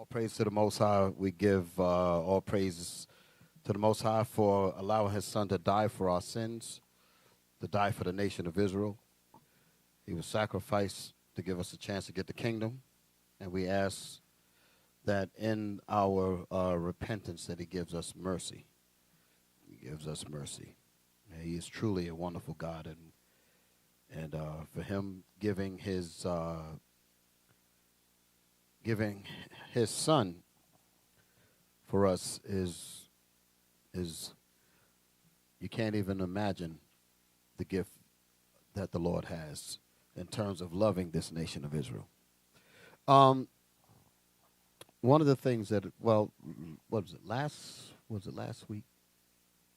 Praise to the Most High. We give all praises to the Most High for allowing his son to die for our sins, to die for the nation of Israel. He was sacrificed to give us a chance to get the kingdom. And we ask that in our repentance that he gives us mercy. He gives us mercy. And he is truly a wonderful God. And for him giving his son for us is you can't even imagine the gift that the Lord has in terms of loving this nation of Israel. One of the things that, what was it, last week?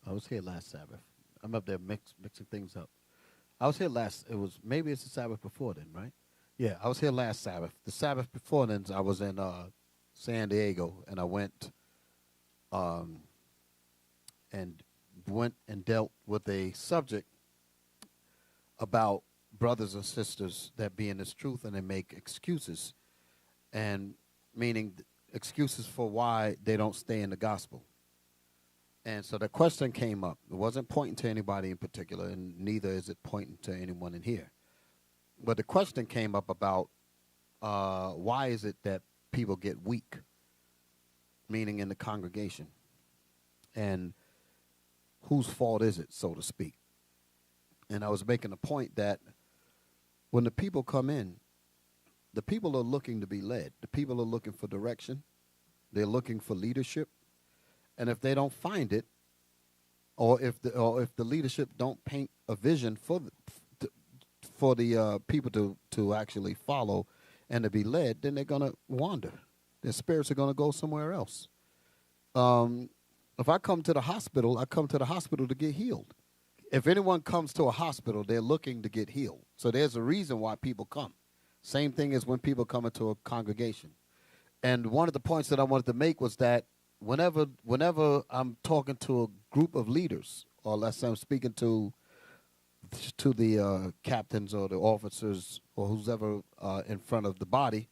I was here last Sabbath. I'm up there mixing things up. I was here maybe it's the Sabbath before then, right? Yeah, I was here last Sabbath. The Sabbath before then, I was in San Diego, and I went and dealt with a subject about brothers and sisters that be in this truth and they make excuses, and meaning excuses for why they don't stay in the gospel. And so the question came up. It wasn't pointing to anybody in particular, and neither is it pointing to anyone in here. But the question came up about why is it that people get weak, meaning in the congregation, and whose fault is it, so to speak? And I was making a point that when the people come in, the people are looking to be led. The people are looking for direction. They're looking for leadership. And if they don't find it, or if the leadership don't paint a vision for the people to actually follow and to be led, then they're going to wander. Their spirits are going to go somewhere else. If I come to the hospital, I come to the hospital to get healed. If anyone comes to a hospital, they're looking to get healed. So there's a reason why people come. Same thing as when people come into a congregation. And one of the points that I wanted to make was that whenever I'm talking to a group of leaders, or let's say I'm speaking to the captains or the officers or who's ever in front of the body,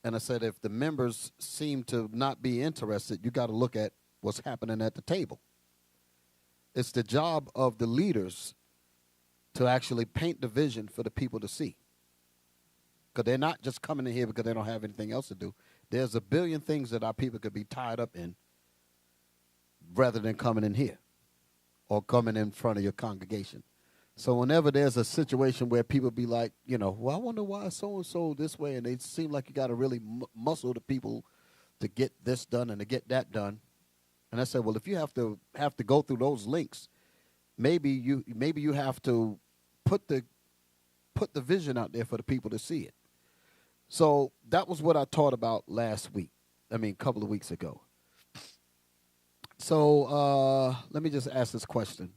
and I said if the members seem to not be interested, you got to look at what's happening at the table. It's the job of the leaders to actually paint the vision for the people to see. Because they're not just coming in here because they don't have anything else to do. There's a billion things that our people could be tied up in rather than coming in here or coming in front of your congregation. So whenever there's a situation where people be like, well, I wonder why so-and-so this way, and they seem like you got to really muscle the people to get this done and to get that done. And I said, well, if you have to go through those links, maybe you have to put the vision out there for the people to see it. So that was what I taught about a couple of weeks ago. So let me just ask this question.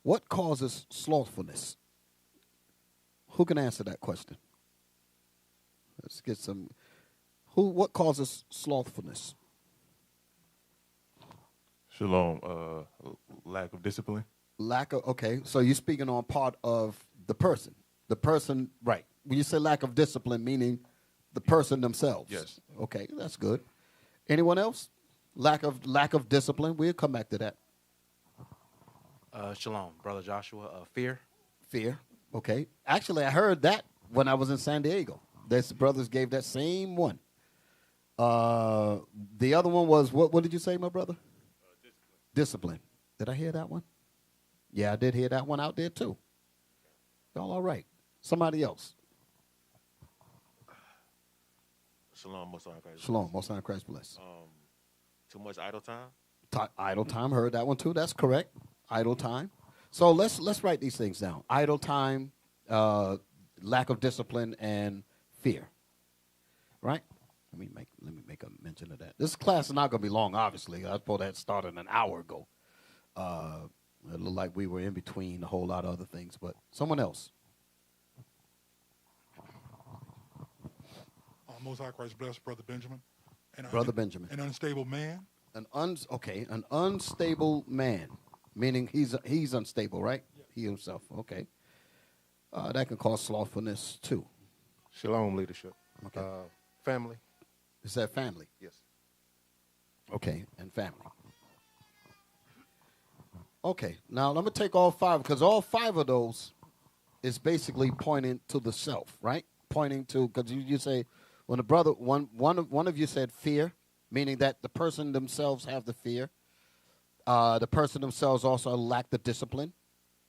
What causes slothfulness? Who can answer that question? Let's get some. What causes slothfulness? Shalom. Lack of discipline. Okay. So you're speaking on part of the person. The person, right. When you say lack of discipline, meaning the person themselves. Yes. Okay, that's good. Anyone else? Lack of discipline. We'll come back to that. Shalom, Brother Joshua. Fear. Fear. Okay. Actually, I heard that when I was in San Diego. These brothers gave that same one. The other one was, what did you say, my brother? Discipline. Did I hear that one? Yeah, I did hear that one out there, too. Y'all all right. Somebody else. Shalom, Most High Christ. Shalom, Most High Christ bless. Too much idle time. Idle time, heard that one too. That's correct. Idle time. So let's write these things down. Idle time, lack of discipline, and fear. Right? Let me make a mention of that. This class is not going to be long. Obviously, I thought that started an hour ago. It looked like we were in between a whole lot of other things, but someone else. Most High Christ bless, Brother Benjamin. Benjamin. An unstable man. An unstable man, meaning he's unstable, right? Yes. He himself. Okay. That can cause slothfulness too. Shalom leadership. Okay. Family. Is that family? Yes. Okay, and family. Okay, now let me take all five, because all five of those is basically pointing to the self, right? Pointing to, because you say, when the brother, one of you said fear, meaning that the person themselves have the fear. The person themselves also lack the discipline.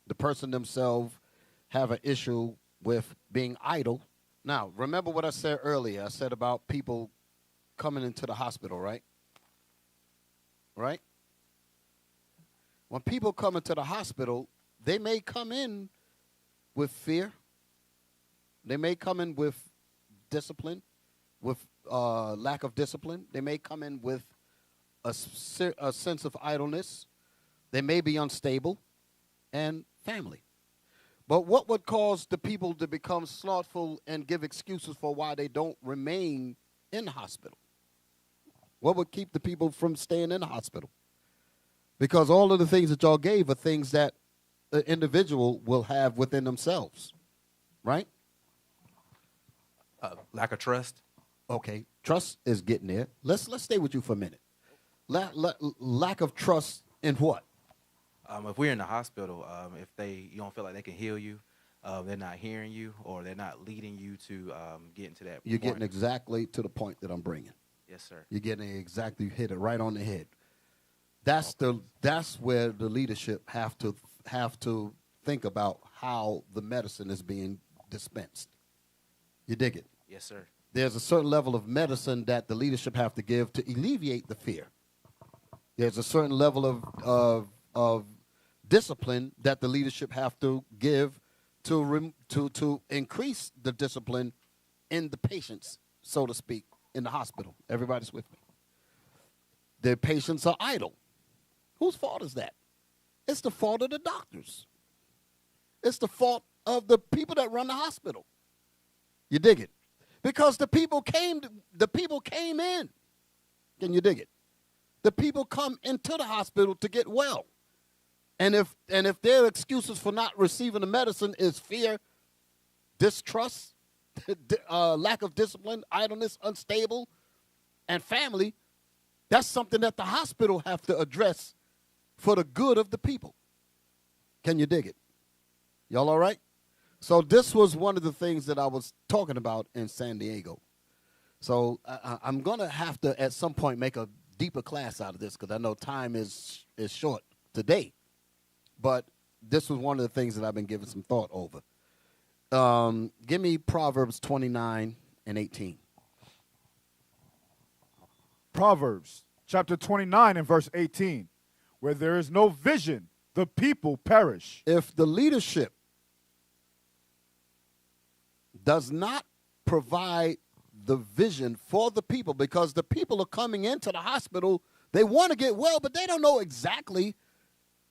The person themselves have an issue with being idle. Now, remember what I said earlier. I said about people coming into the hospital, right? Right? When people come into the hospital, they may come in with fear. They may come in with discipline, with lack of discipline. They may come in with a sense of idleness. They may be unstable, and family. But what would cause the people to become slothful and give excuses for why they don't remain in the hospital? What would keep the people from staying in the hospital? Because all of the things that y'all gave are things that the individual will have within themselves, right? Lack of trust. Okay, trust is getting there. Let's stay with you for a minute. Lack of trust in what? If we're in the hospital, if you don't feel like they can heal you, they're not hearing you, or they're not leading you to get into that You're point. getting exactly to the point that I'm bringing. Yes, sir. You're getting exactly, you hit it right on the head. That's where the leadership have to think about how the medicine is being dispensed. You dig it? Yes, sir. There's a certain level of medicine that the leadership have to give to alleviate the fear. There's a certain level of discipline that the leadership have to give to increase the discipline in the patients, so to speak, in the hospital. Everybody's with me. The patients are idle. Whose fault is that? It's the fault of the doctors. It's the fault of the people that run the hospital. You dig it? Because the people came in. Can you dig it? The people come into the hospital to get well. And if their excuses for not receiving the medicine is fear, distrust, lack of discipline, idleness, unstable, and family, that's something that the hospital have to address for the good of the people. Can you dig it? Y'all all right? So this was one of the things that I was talking about in San Diego. So I'm going to have to, at some point, make a deeper class out of this because I know time is short today. But this was one of the things that I've been giving some thought over. Give me Proverbs 29 and 18. Proverbs chapter 29 and verse 18. Where there is no vision, the people perish. If the leadership does not provide the vision for the people, because the people are coming into the hospital, they want to get well, but they don't know exactly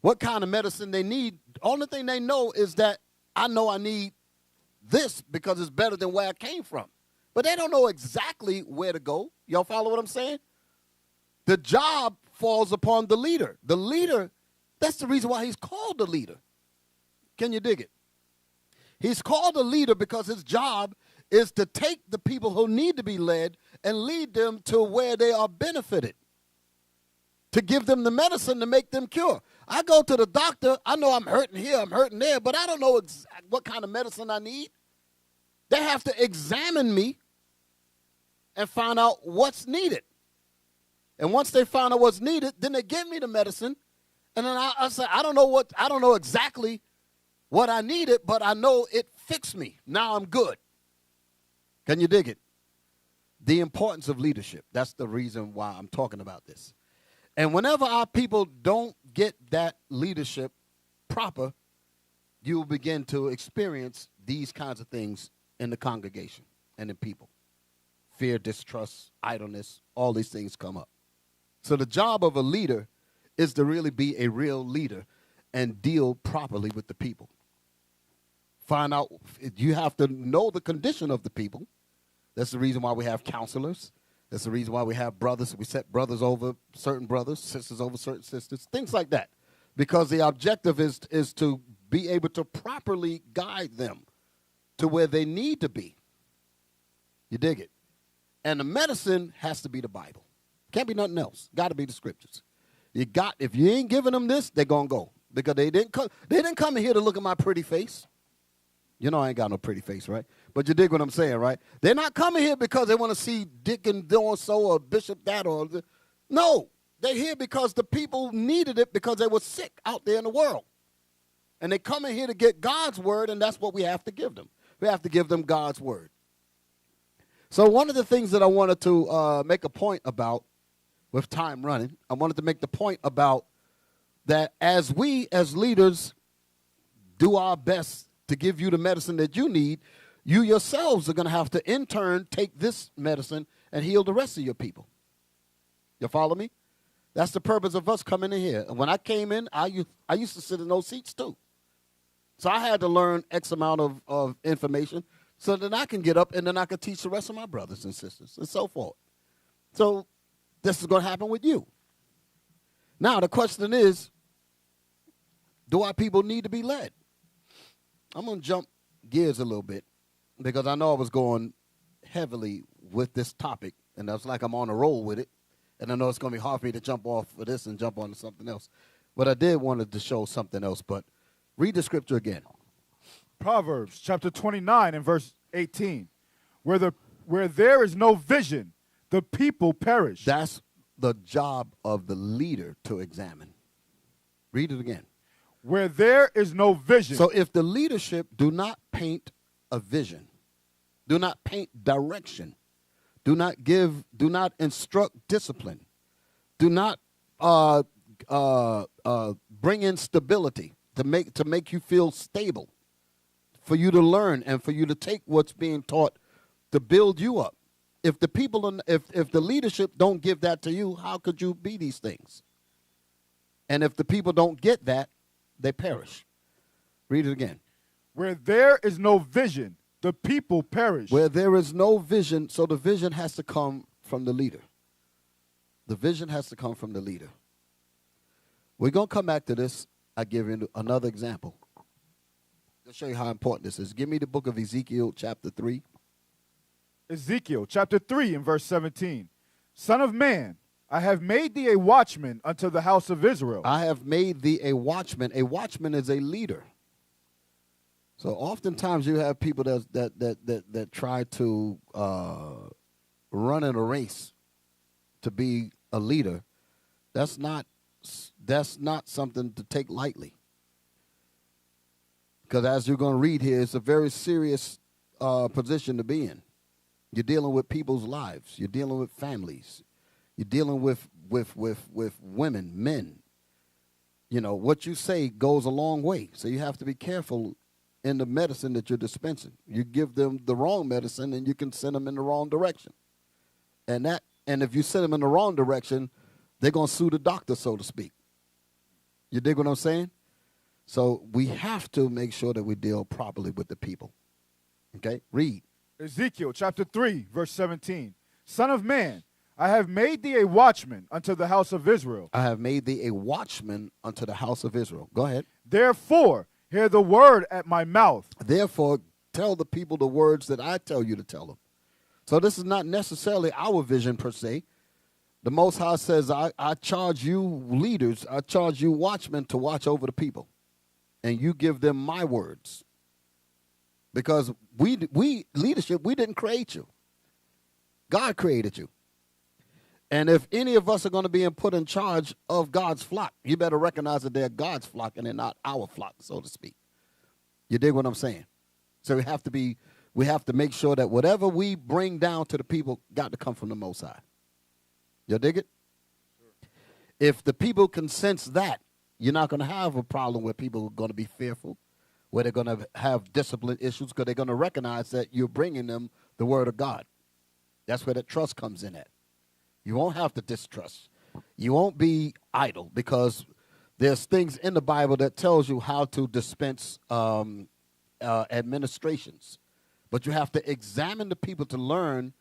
what kind of medicine they need. Only thing they know is that I know I need this because it's better than where I came from. But they don't know exactly where to go. Y'all follow what I'm saying? The job falls upon the leader. The leader, that's the reason why he's called the leader. Can you dig it? He's called a leader because his job is to take the people who need to be led and lead them to where they are benefited, to give them the medicine to make them cure. I go to the doctor, I know I'm hurting here, I'm hurting there, but I don't know what kind of medicine I need. They have to examine me and find out what's needed. And once they find out what's needed, then they give me the medicine. And then I say, I don't know exactly what I needed, but I know it fixed me. Now I'm good. Can you dig it? The importance of leadership. That's the reason why I'm talking about this. And whenever our people don't get that leadership proper, you will begin to experience these kinds of things in the congregation and in people. Fear, distrust, idleness, all these things come up. So the job of a leader is to really be a real leader and deal properly with the people. Find out, you have to know the condition of the people. That's the reason why we have counselors. That's the reason why we have brothers. We set brothers over certain brothers, sisters over certain sisters, things like that. Because the objective is to be able to properly guide them to where they need to be. You dig it? And the medicine has to be the Bible. Can't be nothing else. Got to be the scriptures. If you ain't giving them this, they're going to go. Because they didn't come in here to look at my pretty face. You know I ain't got no pretty face, right? But you dig what I'm saying, right? They're not coming here because they want to see Deacon so or Bishop that or no. They're here because the people needed it because they were sick out there in the world. And they come in here to get God's word, and that's what we have to give them. We have to give them God's word. So one of the things that I wanted to make a point about, with time running, I wanted to make the point about that as we as leaders do our best to give you the medicine that you need, you yourselves are going to have to in turn take this medicine and heal the rest of your people. You follow me? That's the purpose of us coming in here. And when I came in, I used to sit in those seats too. So I had to learn X amount of information so that I can get up and then I can teach the rest of my brothers and sisters and so forth. So this is going to happen with you. Now the question is, do our people need to be led? I'm going to jump gears a little bit because I know I was going heavily with this topic, and I was like I'm on a roll with it, and I know it's going to be hard for me to jump off of this and jump on to something else. But I did wanted to show something else, but read the scripture again. Proverbs chapter 29 and verse 18. Where there is no vision, the people perish. That's the job of the leader to examine. Read it again. Where there is no vision. So if the leadership do not paint a vision, do not paint direction, do not instruct discipline, do not bring in stability to make you feel stable, for you to learn and for you to take what's being taught to build you up. If the people, if the leadership don't give that to you, how could you be these things? And if the people don't get that, they perish. Read it again. Where there is no vision, the people perish. Where there is no vision, so the vision has to come from the leader. The vision has to come from the leader. We're going to come back to this. I'll give you another example. To show you how important this is. Give me the book of Ezekiel chapter 3. Ezekiel chapter 3 and verse 17. Son of man, I have made thee a watchman unto the house of Israel. I have made thee a watchman. A watchman is a leader. So oftentimes you have people that try to run in a race to be a leader. That's not something to take lightly. Because as you're going to read here, it's a very serious position to be in. You're dealing with people's lives. You're dealing with families. You're dealing with women, men. You know, what you say goes a long way. So you have to be careful in the medicine that you're dispensing. You give them the wrong medicine and you can send them in the wrong direction. And if you send them in the wrong direction, they're going to sue the doctor, so to speak. You dig what I'm saying? So we have to make sure that we deal properly with the people. Okay? Read. Ezekiel chapter 3, verse 17. Son of man, I have made thee a watchman unto the house of Israel. I have made thee a watchman unto the house of Israel. Go ahead. Therefore, hear the word at my mouth. Therefore, tell the people the words that I tell you to tell them. So this is not necessarily our vision per se. The Most High says, I charge you leaders, I charge you watchmen to watch over the people. And you give them my words. Because we leadership, we didn't create you. God created you. And if any of us are going to be put in charge of God's flock, you better recognize that they're God's flock and they're not our flock, so to speak. You dig what I'm saying? So we have to make sure that whatever we bring down to the people got to come from the Most High. You dig it? Sure. If the people can sense that, you're not going to have a problem where people are going to be fearful, where they're going to have discipline issues, because they're going to recognize that you're bringing them the word of God. That's where the trust comes in at. You won't have to distrust. You won't be idle, because there's things in the Bible that tells you how to dispense administrations. But you have to examine the people to learn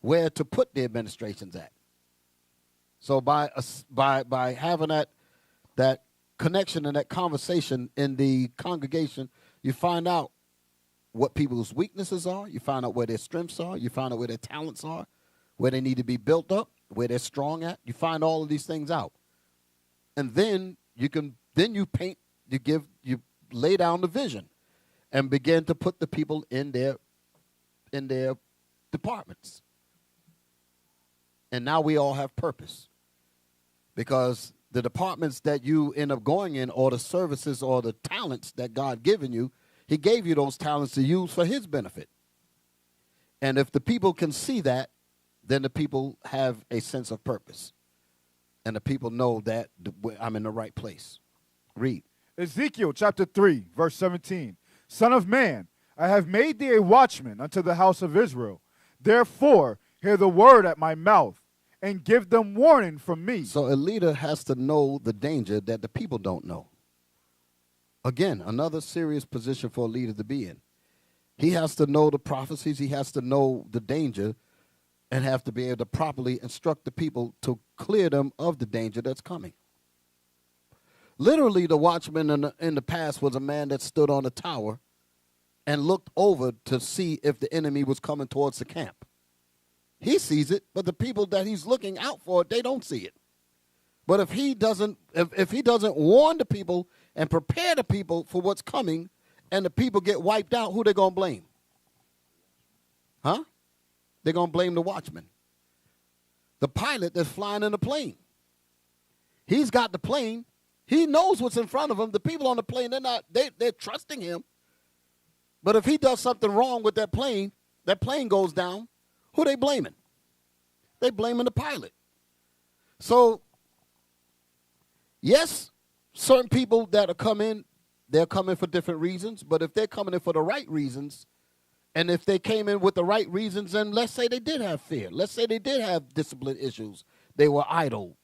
where to put the administrations at. So by having that connection and that conversation in the congregation, you find out what people's weaknesses are. You find out where their strengths are. You find out where their talents are, where they need to be built up, where they're strong at. You find all of these things out. And then you paint, you lay down the vision and begin to put the people in their departments. And now we all have purpose. Because the departments that you end up going in, or the services or the talents that God given you, he gave you those talents to use for his benefit. And if the people can see that, then the people have a sense of purpose. And the people know that I'm in the right place. Read. Ezekiel chapter 3, verse 17. Son of man, I have made thee a watchman unto the house of Israel. Therefore, hear the word at my mouth, and give them warning from me. So a leader has to know the danger that the people don't know. Again, another serious position for a leader to be in. He has to know the prophecies. He has to know the danger and have to be able to properly instruct the people to clear them of the danger that's coming. Literally, the watchman in the past was a man that stood on a tower and looked over to see if the enemy was coming towards the camp. He sees it, but the people that he's looking out for, they don't see it. But if he doesn't warn the people and prepare the people for what's coming, and the people get wiped out, who they going to blame? Huh? They're going to blame the watchman. The pilot that's flying in the plane. He's got the plane. He knows what's in front of him. The people on the plane, they're trusting him. But if he does something wrong with that plane goes down, who they blaming? They blaming the pilot. So, yes, certain people that are coming, they're coming for different reasons. But if they're coming in for the right reasons, and if they came in with the right reasons, and let's say they did have fear, let's say they did have discipline issues, they were idle,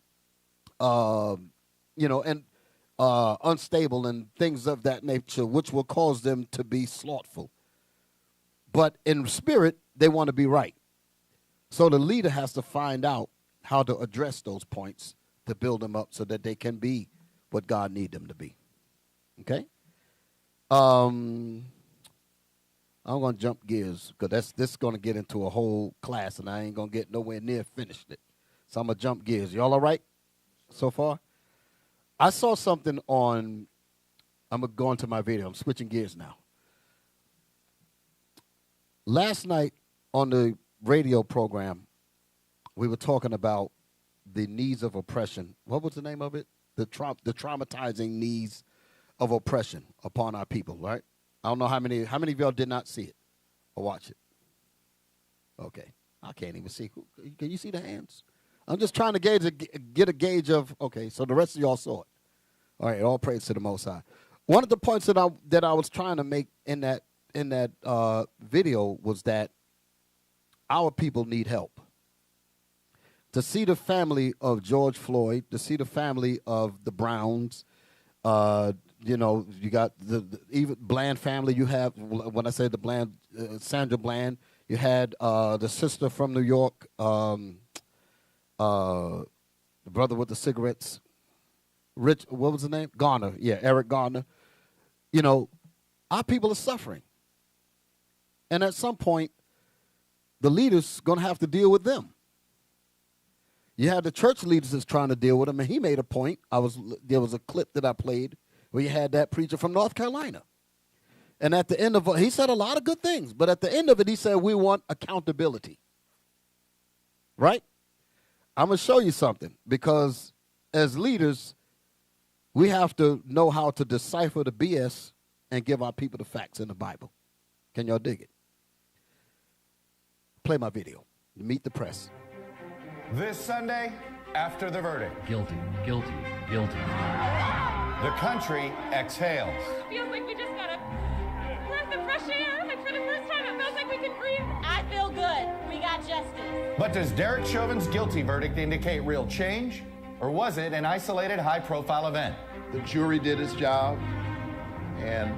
and unstable and things of that nature, which will cause them to be slothful. But in spirit, they want to be right. So the leader has to find out how to address those points to build them up so that they can be what God needs them to be. Okay? I'm going to jump gears because this is going to get into a whole class, and I ain't going to get nowhere near finished it. So I'm going to jump gears. Y'all all right so far? I saw something I'm going to go into my video. I'm switching gears now. Last night on the radio program, we were talking about the knees of oppression. What was the name of it? The traumatizing knees of oppression upon our people, right? I don't know how many of y'all did not see it or watch it. Okay. I can't even see. Can you see the hands? I'm just trying to get a gauge of, okay, so the rest of y'all saw it. All right, all praise to the Most High. One of the points that I was trying to make in that video was that our people need help. To see the family of George Floyd, to see the family of the Browns, you got the even Bland family. You have, when I say the Bland, Sandra Bland, you had the sister from New York, the brother with the cigarettes, Rich, what was the name? Garner, yeah, Eric Garner. Our people are suffering. And at some point, the leaders going to have to deal with them. You have the church leaders that's trying to deal with them, and he made a point. There was a clip that I played where you had that preacher from North Carolina. And at the end of it, he said a lot of good things, but at the end of it, he said, we want accountability. Right? I'm going to show you something, because as leaders, we have to know how to decipher the BS and give our people the facts in the Bible. Can y'all dig it? Play my video. Meet the press. This Sunday, after the verdict, Guilty, guilty, guilty. the country exhales. Feels like we just got a breath of fresh air. Like for the first time, it feels like we can breathe. I feel good. We got justice. But does Derek Chauvin's guilty verdict indicate real change? Or was it an isolated, high-profile event? The jury did its job, and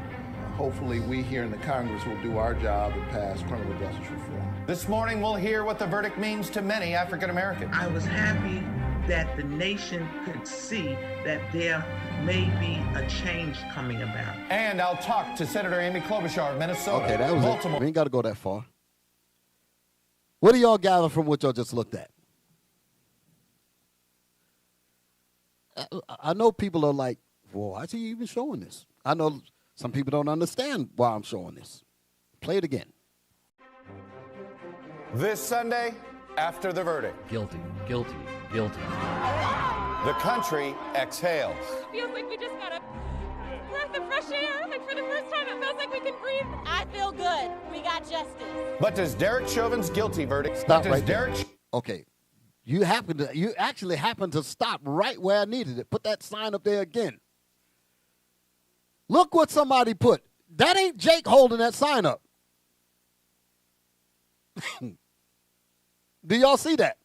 hopefully we here in the Congress will do our job and pass criminal justice reform. This morning, we'll hear what the verdict means to many African Americans. I was happy that the nation could see that there may be a change coming about. And I'll talk to Senator Amy Klobuchar of Minnesota. Okay, that was Baltimore. it. We ain't got to go that far. What do y'all gather from what y'all just looked at? I know people are like, well, why is he even showing this? I know some people don't understand why I'm showing this. Play it again. This Sunday, after the verdict, Guilty, guilty, guilty. the country exhales. Feels like we just got a breath of fresh air. Like for the first time, it feels like we can breathe. I feel good. We got justice. But does Derek Chauvin's guilty verdict Stop right there. Okay. You actually happened to stop right where I needed it. Put that sign up there again. Look what somebody put. That ain't Jake holding that sign up. Do y'all see that?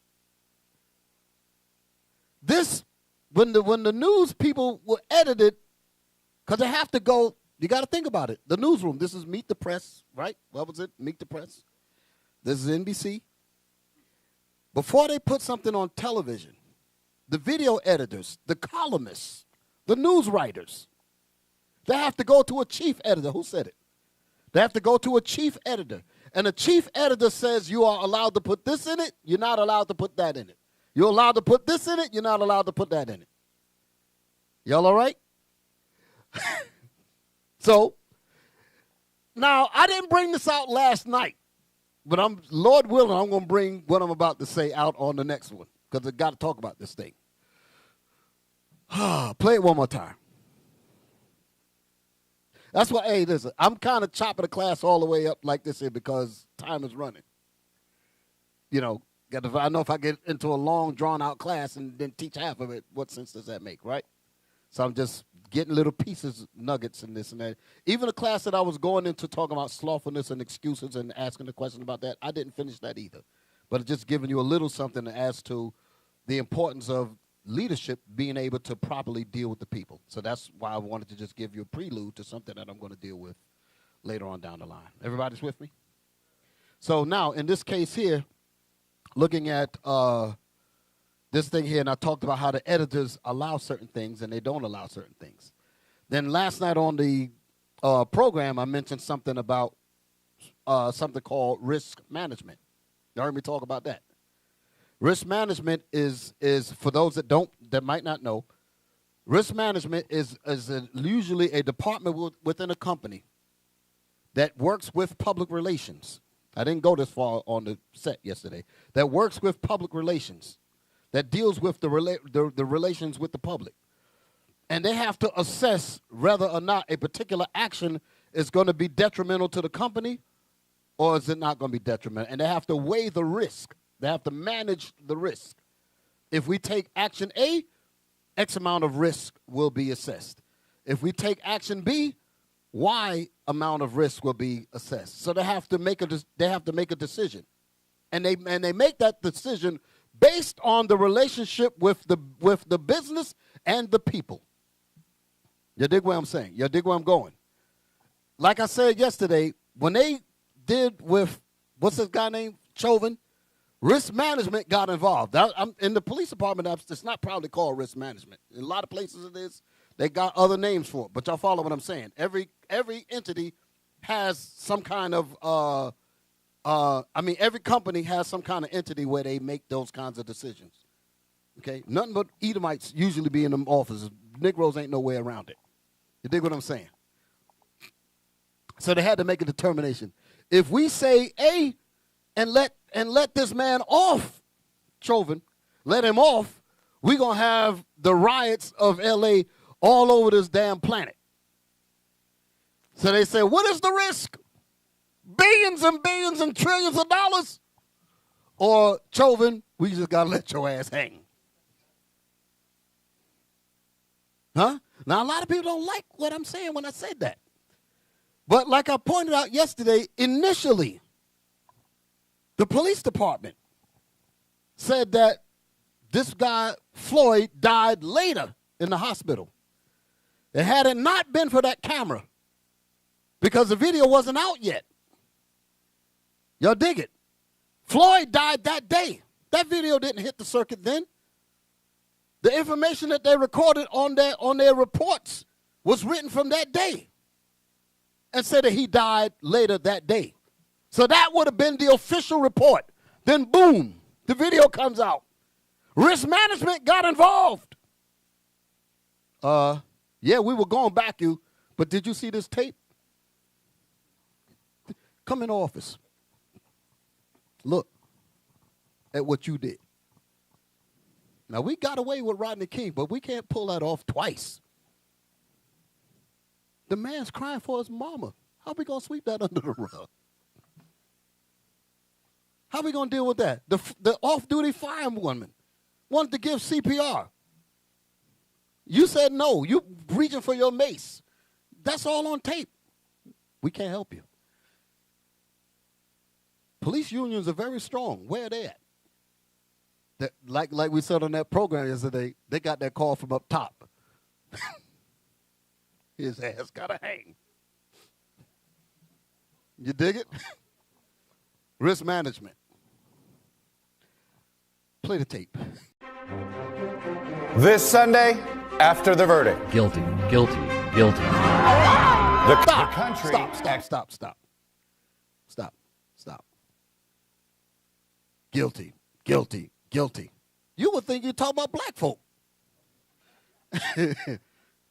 This, when the news people were edited, because they have to go, you got to think about it. The newsroom, this is Meet the Press, right? What was it? Meet the Press. This is NBC. Before they put something on television, the video editors, the columnists, the news writers, they have to go to a chief editor. Who said it? They have to go to a chief editor. And the chief editor says you are allowed to put this in it, you're not allowed to put that in it. You're allowed to put this in it, you're not allowed to put that in it. Y'all all right? So, now, I didn't bring this out last night. But Lord willing, I'm going to bring what I'm about to say out on the next one because I got to talk about this thing. Play it one more time. That's why, hey, listen, I'm kind of chopping the class all the way up like this here because time is running. You know, I know if I get into a long, drawn-out class and then teach half of it, what sense does that make, right? So I'm just getting little pieces, nuggets and this and that. Even the class that I was going into talking about slothfulness and excuses and asking the question about that, I didn't finish that either. But it's just giving you a little something as to the importance of leadership being able to properly deal with the people. So that's why I wanted to just give you a prelude to something that I'm going to deal with later on down the line. Everybody's with me? So now, in this case here, looking at this thing here, and I talked about how the editors allow certain things and they don't allow certain things. Then last night on the program, I mentioned something about something called risk management. You heard me talk about that. Risk management is for those that might not know, risk management is usually a department within a company that works with public relations. I didn't go this far on the set yesterday. That works with public relations. That deals with the relations with the public. And they have to assess whether or not a particular action is going to be detrimental to the company or is it not going to be detrimental. And they have to weigh the risk. They have to manage the risk. If we take action A, X amount of risk will be assessed. If we take action B, Y amount of risk will be assessed. So they have to make a decision. And they make that decision based on the relationship with the business and the people. You dig what I'm saying? You dig where I'm going? Like I said yesterday, when they did with, what's this guy named? Chauvin, risk management got involved. In the police department, it's not probably called risk management. In a lot of places it is. They got other names for it. But y'all follow what I'm saying. Every entity has some kind of every company has some kind of entity where they make those kinds of decisions. Okay? Nothing but Edomites usually be in them offices. Negroes ain't no way around it. You dig what I'm saying? So they had to make a determination. If we say A and let this man off, Chauvin, let him off, we're going to have the riots of L.A. all over this damn planet. So they say, what is the risk? Billions and billions and trillions of dollars? Or, Chauvin, we just got to let your ass hang. Huh? Now, a lot of people don't like what I'm saying when I said that. But like I pointed out yesterday, initially, the police department said that this guy, Floyd, died later in the hospital. And had it not been for that camera, because the video wasn't out yet. Y'all dig it? Floyd died that day. That video didn't hit the circuit then. The information that they recorded on their reports was written from that day and said that he died later that day. So that would have been the official report. Then boom, the video comes out. Risk management got involved. Yeah, we were going back you, but did you see this tape? Come in the office. Look at what you did. Now, we got away with Rodney King, but we can't pull that off twice. The man's crying for his mama. How are we going to sweep that under the rug? How are we going to deal with that? The off-duty firewoman wanted to give CPR. You said no. You reaching for your mace. That's all on tape. We can't help you. Police unions are very strong. Where are they at? Like we said on that program yesterday, they got that call from up top. His ass got to hang. You dig it? Risk management. Play the tape. This Sunday, after the verdict. Guilty, guilty, guilty. The country. Stop. Guilty, guilty, guilty. You would think you're talking about black folk.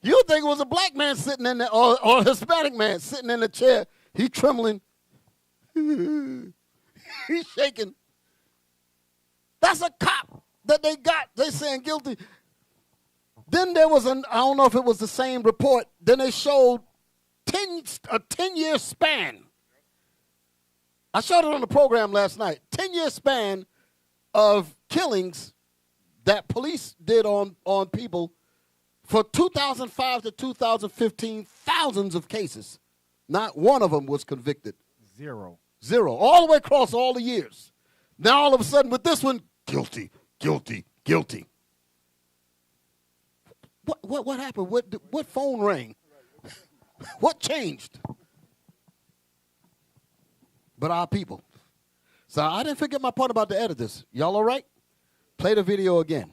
You would think it was a black man sitting in there or a Hispanic man sitting in the chair. He's trembling. He's shaking. That's a cop that they got. They saying guilty. Then there was I don't know if it was the same report. Then they showed a 10-year span. I showed it on the program last night. 10-year span of killings that police did on people for 2005 to 2015, thousands of cases. Not one of them was convicted. Zero. All the way across all the years. Now all of a sudden with this one, guilty, guilty, guilty. What happened? What phone rang? What changed? But our people. So I didn't forget my point about the editors. Y'all all right? Play the video again.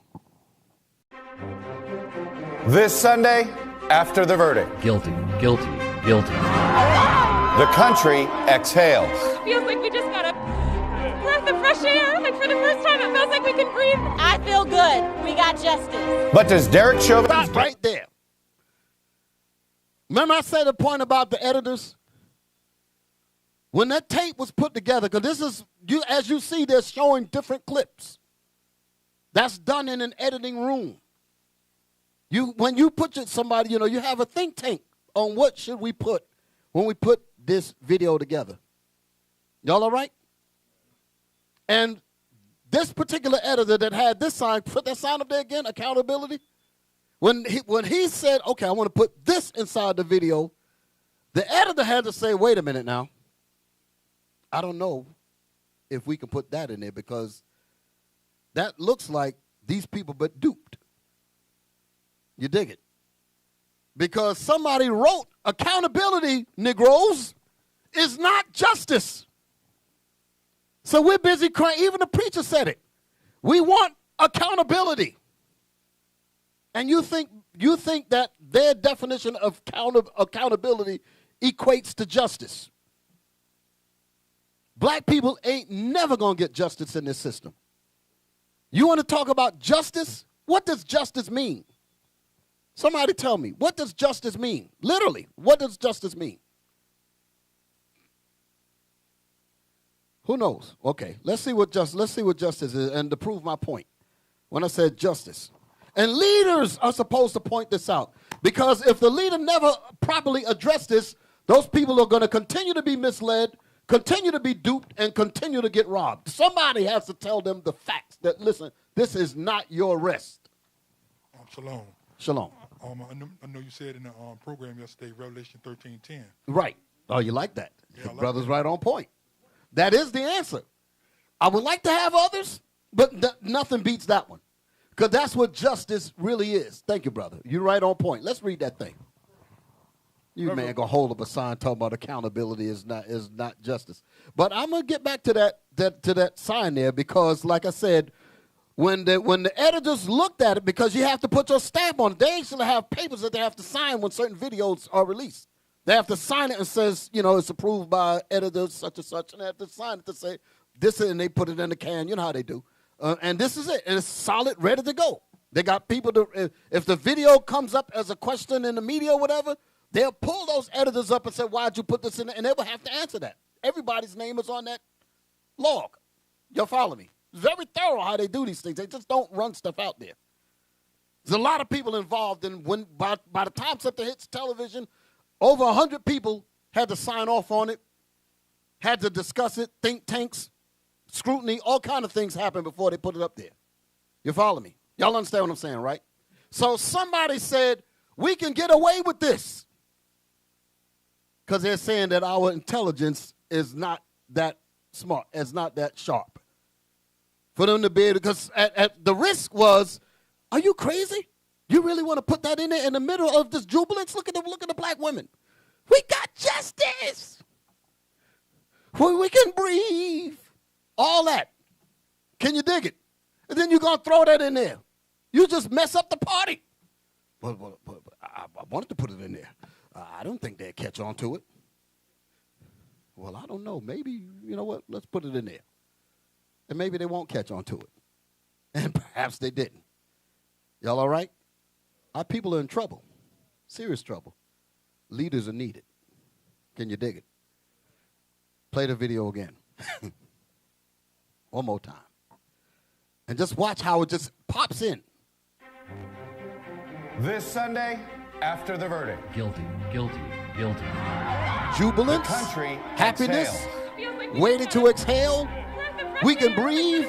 This Sunday, after the verdict. Guilty, guilty, guilty. The country exhales. Feels like we just got a breath of fresh air, and for the first time it feels like we can breathe. I feel good. We got justice. But does Derek Chauvin... Stop right there. Remember I said the point about the editors? When that tape was put together, because this is, as you see, they're showing different clips. That's done in an editing room. When you put somebody, you have a think tank on what should we put when we put this video together. Y'all all right? And this particular editor that had this sign, put that sign up there again, accountability. When he said, okay, I want to put this inside the video, the editor had to say, wait a minute now. I don't know if we can put that in there because that looks like these people but duped. You dig it? Because somebody wrote accountability, Negroes, is not justice. So we're busy crying. Even the preacher said it. We want accountability. And you think that their definition of accountability equates to justice. Black people ain't never going to get justice in this system. You want to talk about justice? What does justice mean? Somebody tell me, what does justice mean? Literally, what does justice mean? Who knows? Okay, let's see what justice is, and to prove my point, when I said justice. And leaders are supposed to point this out, because if the leader never properly addressed this, those people are going to continue to be misled, continue to be duped, and continue to get robbed. Somebody has to tell them the facts that, listen, this is not your rest. Shalom. Shalom. I know you said in the program yesterday, Revelation 13:10. Right. Oh, you like that? Yeah, like Brother's that. right on point. That is the answer. I would like to have others, but nothing beats that one. Because that's what justice really is. Thank you, brother. You're right on point. Let's read that thing. You man gonna hold up a sign talking about accountability is not justice. But I'm gonna get back to that sign there, because like I said, when the editors looked at it, because you have to put your stamp on it, they actually have papers that they have to sign when certain videos are released. They have to sign it and says, it's approved by editor such and such, and they have to sign it to say this and they put it in the can. You know how they do. And this is it. And it's solid, ready to go. They got people to, if the video comes up as a question in the media or whatever, they'll pull those editors up and say, why'd you put this in there? And they will have to answer that. Everybody's name is on that log. Y'all follow me? It's very thorough how they do these things. They just don't run stuff out there. There's a lot of people involved, and when by the time something hits television, over 100 people had to sign off on it, had to discuss it, think tanks, scrutiny, all kind of things happen before they put it up there. You follow me? Y'all understand what I'm saying, right? So somebody said, we can get away with this because they're saying that our intelligence is not that smart, is not that sharp. For them to be able, because at the risk was, are you crazy? You really want to put that in there in the middle of this jubilance? Look at the black women. We got justice. We can breathe. All that. Can you dig it? And then you're going to throw that in there. You just mess up the party. But I wanted to put it in there. I don't think they'd catch on to it. Well, I don't know. Maybe, you know what? Let's put it in there. And maybe they won't catch on to it. And perhaps they didn't. Y'all all right? Our people are in trouble. Serious trouble. Leaders are needed. Can you dig it? Play the video again. One more time. And just watch how it just pops in. This Sunday, after the verdict. Guilty, guilty, guilty. Jubilance, The country happiness, exhales. waiting to exhale. We can breathe.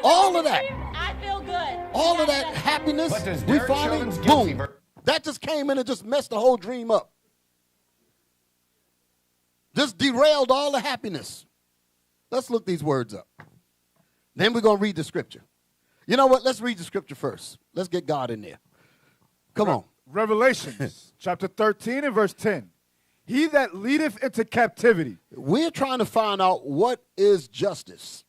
All of that. I feel good. All of that happiness. But does We Derek finally, Chauvin's guilty boom. That just came in and just messed the whole dream up. Just derailed all the happiness. Let's look these words up. Then we're going to read the scripture. You know what? Let's read the scripture first. Let's get God in there. Come on. Revelations chapter 13 and verse 10. He that leadeth into captivity. We're trying to find out what is justice.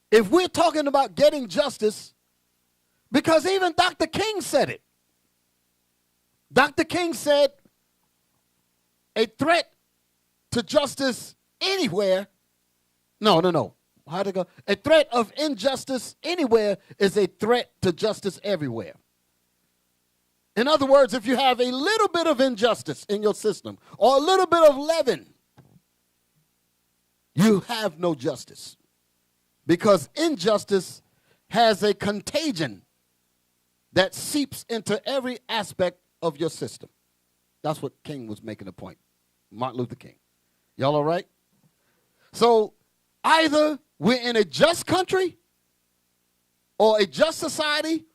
If we're talking about getting justice, because even Dr. King said it. Dr. King said a threat to justice anywhere. No. How'd it go? A threat of injustice anywhere is a threat to justice everywhere. In other words, if you have a little bit of injustice in your system or a little bit of leaven, you have no justice. Because injustice has a contagion that seeps into every aspect of your system. That's what King was making a point. Martin Luther King. Y'all all right? So either we're in a just country or a just society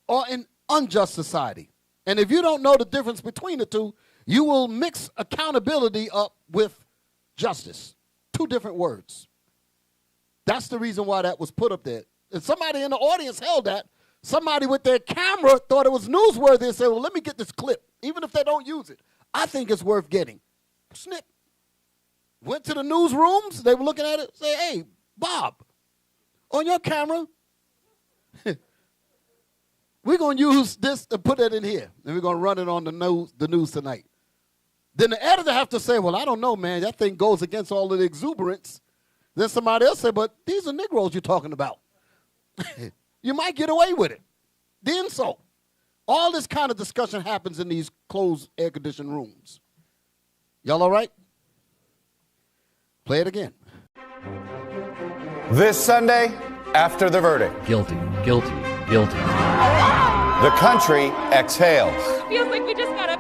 or an unjust society. And if you don't know the difference between the two, you will mix accountability up with justice. Two different words. That's the reason why that was put up there. And somebody in the audience held that. Somebody with their camera thought it was newsworthy and said, well, let me get this clip. Even if they don't use it, I think it's worth getting. Snip. Went to the newsrooms. They were looking at it. Say, hey, Bob, on your camera, we're going to use this and put that in here. And we're going to run it on the news tonight. Then the editor have to say, well, I don't know, man. That thing goes against all of the exuberance. Then somebody else said, but these are Negroes you're talking about. You might get away with it. The insult. All this kind of discussion happens in these closed air-conditioned rooms. Y'all all right? Play it again. This Sunday, after the verdict. Guilty, guilty, guilty. The country exhales. Feels like we just got a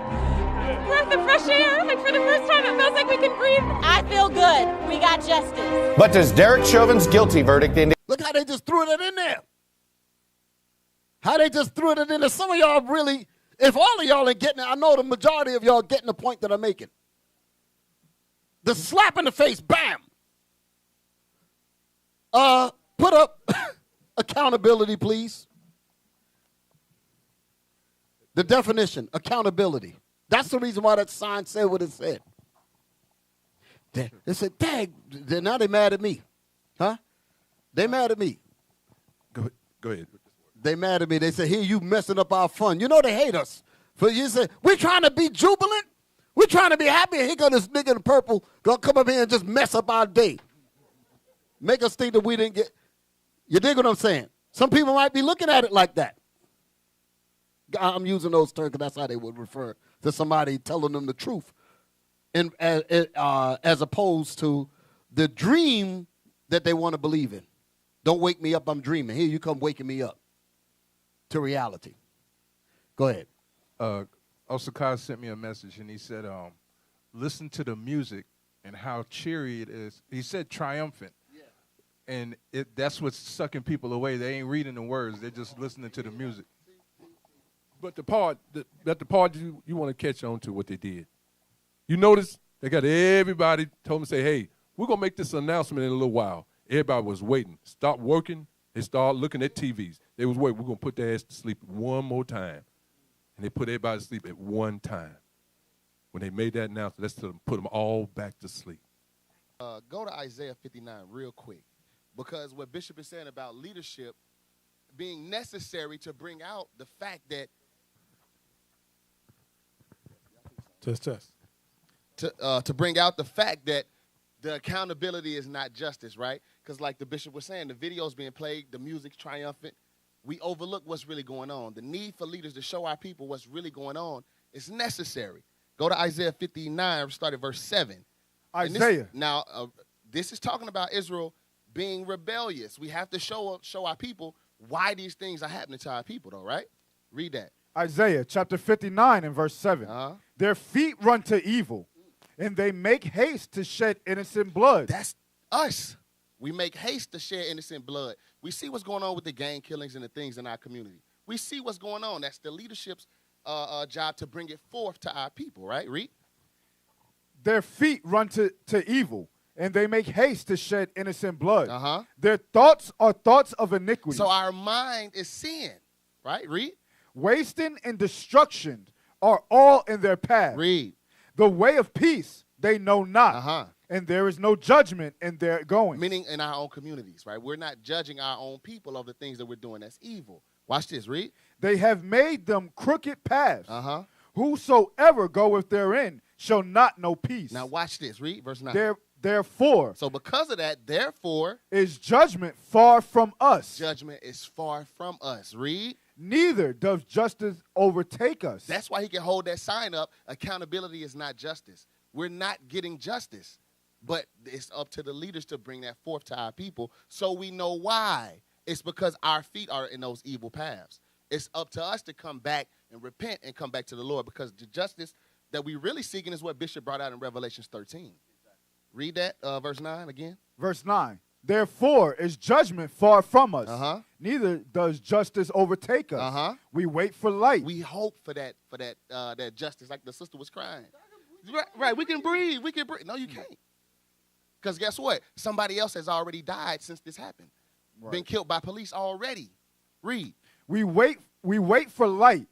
breath of fresh air. Like for the first time, it feels like we can breathe. I feel good. We got justice. But does Derek Chauvin's guilty verdict indicate? Look how they just threw it in there. How they just threw it in there. Some of y'all really, if all of y'all ain't getting it, I know the majority of y'all getting the point that I'm making. The slap in the face, bam. Put up accountability, please. The definition, accountability. That's the reason why that sign said what it said. They said, dang, now they mad at me. Huh? They mad at me. Go ahead. They mad at me. They say, here, you messing up our fun. You know they hate us. For you say, we're trying to be jubilant. We're trying to be happy. And here go this nigga in purple gonna come up here and just mess up our day. make us think that we didn't get. You dig what I'm saying? Some people might be looking at it like that. I'm using those terms because that's how they would refer to somebody telling them the truth, and as opposed to the dream that they want to believe in. Don't wake me up, I'm dreaming. Here you come waking me up to reality. Go ahead. Osaka sent me a message, and he said, listen to the music and how cheery it is. He said triumphant. Yeah. And that's what's sucking people away. They ain't reading the words. They're just listening to the music. But the part you want to catch on to what they did. You notice they got everybody told them to say, hey, we're going to make this announcement in a little while. Everybody was waiting. Stop working. They started looking at TVs. They was waiting. We're going to put their ass to sleep one more time. And they put everybody to sleep at one time. When they made that announcement, that's to put them all back to sleep. Go to Isaiah 59 real quick. Because what Bishop is saying about leadership being necessary to bring out the fact that to bring out the fact that the accountability is not justice, right? Because like the bishop was saying, the video's being played, the music's triumphant. We overlook what's really going on. The need for leaders to show our people what's really going on is necessary. Go to Isaiah 59, start at verse 7. Isaiah. This is talking about Israel being rebellious. We have to show our people why these things are happening to our people, though, right? Read that. Isaiah chapter 59 and verse 7. Their feet run to evil, and they make haste to shed innocent blood. That's us. We make haste to shed innocent blood. We see what's going on with the gang killings and the things in our community. We see what's going on. That's the leadership's job to bring it forth to our people, right? Read. Their feet run to evil, and they make haste to shed innocent blood. Their thoughts are thoughts of iniquity. So our mind is sin, right? Read. Wasting and destruction are all in their path. Read. The way of peace they know not, and there is no judgment in their going. Meaning in our own communities, right? We're not judging our own people of the things that we're doing that's evil. Watch this, read. They have made them crooked paths. Whosoever goeth therein shall not know peace. Now watch this, read verse 9. Therefore. So because of that, therefore. Is judgment far from us. Judgment is far from us. Read. Neither does justice overtake us. That's why he can hold that sign up. Accountability is not justice. We're not getting justice. But it's up to the leaders to bring that forth to our people so we know why. It's because our feet are in those evil paths. It's up to us to come back and repent and come back to the Lord, because the justice that we're really seeking is what Bishop brought out in Revelation 13. Read that, verse 9 again. Verse 9. Therefore is judgment far from us. Neither does justice overtake us. We wait for light. We hope for that that justice, like the sister was crying. Right, we can breathe. We can breathe. No, you can't. Because guess what? Somebody else has already died since this happened. Right. Been killed by police already. Read. We wait for light,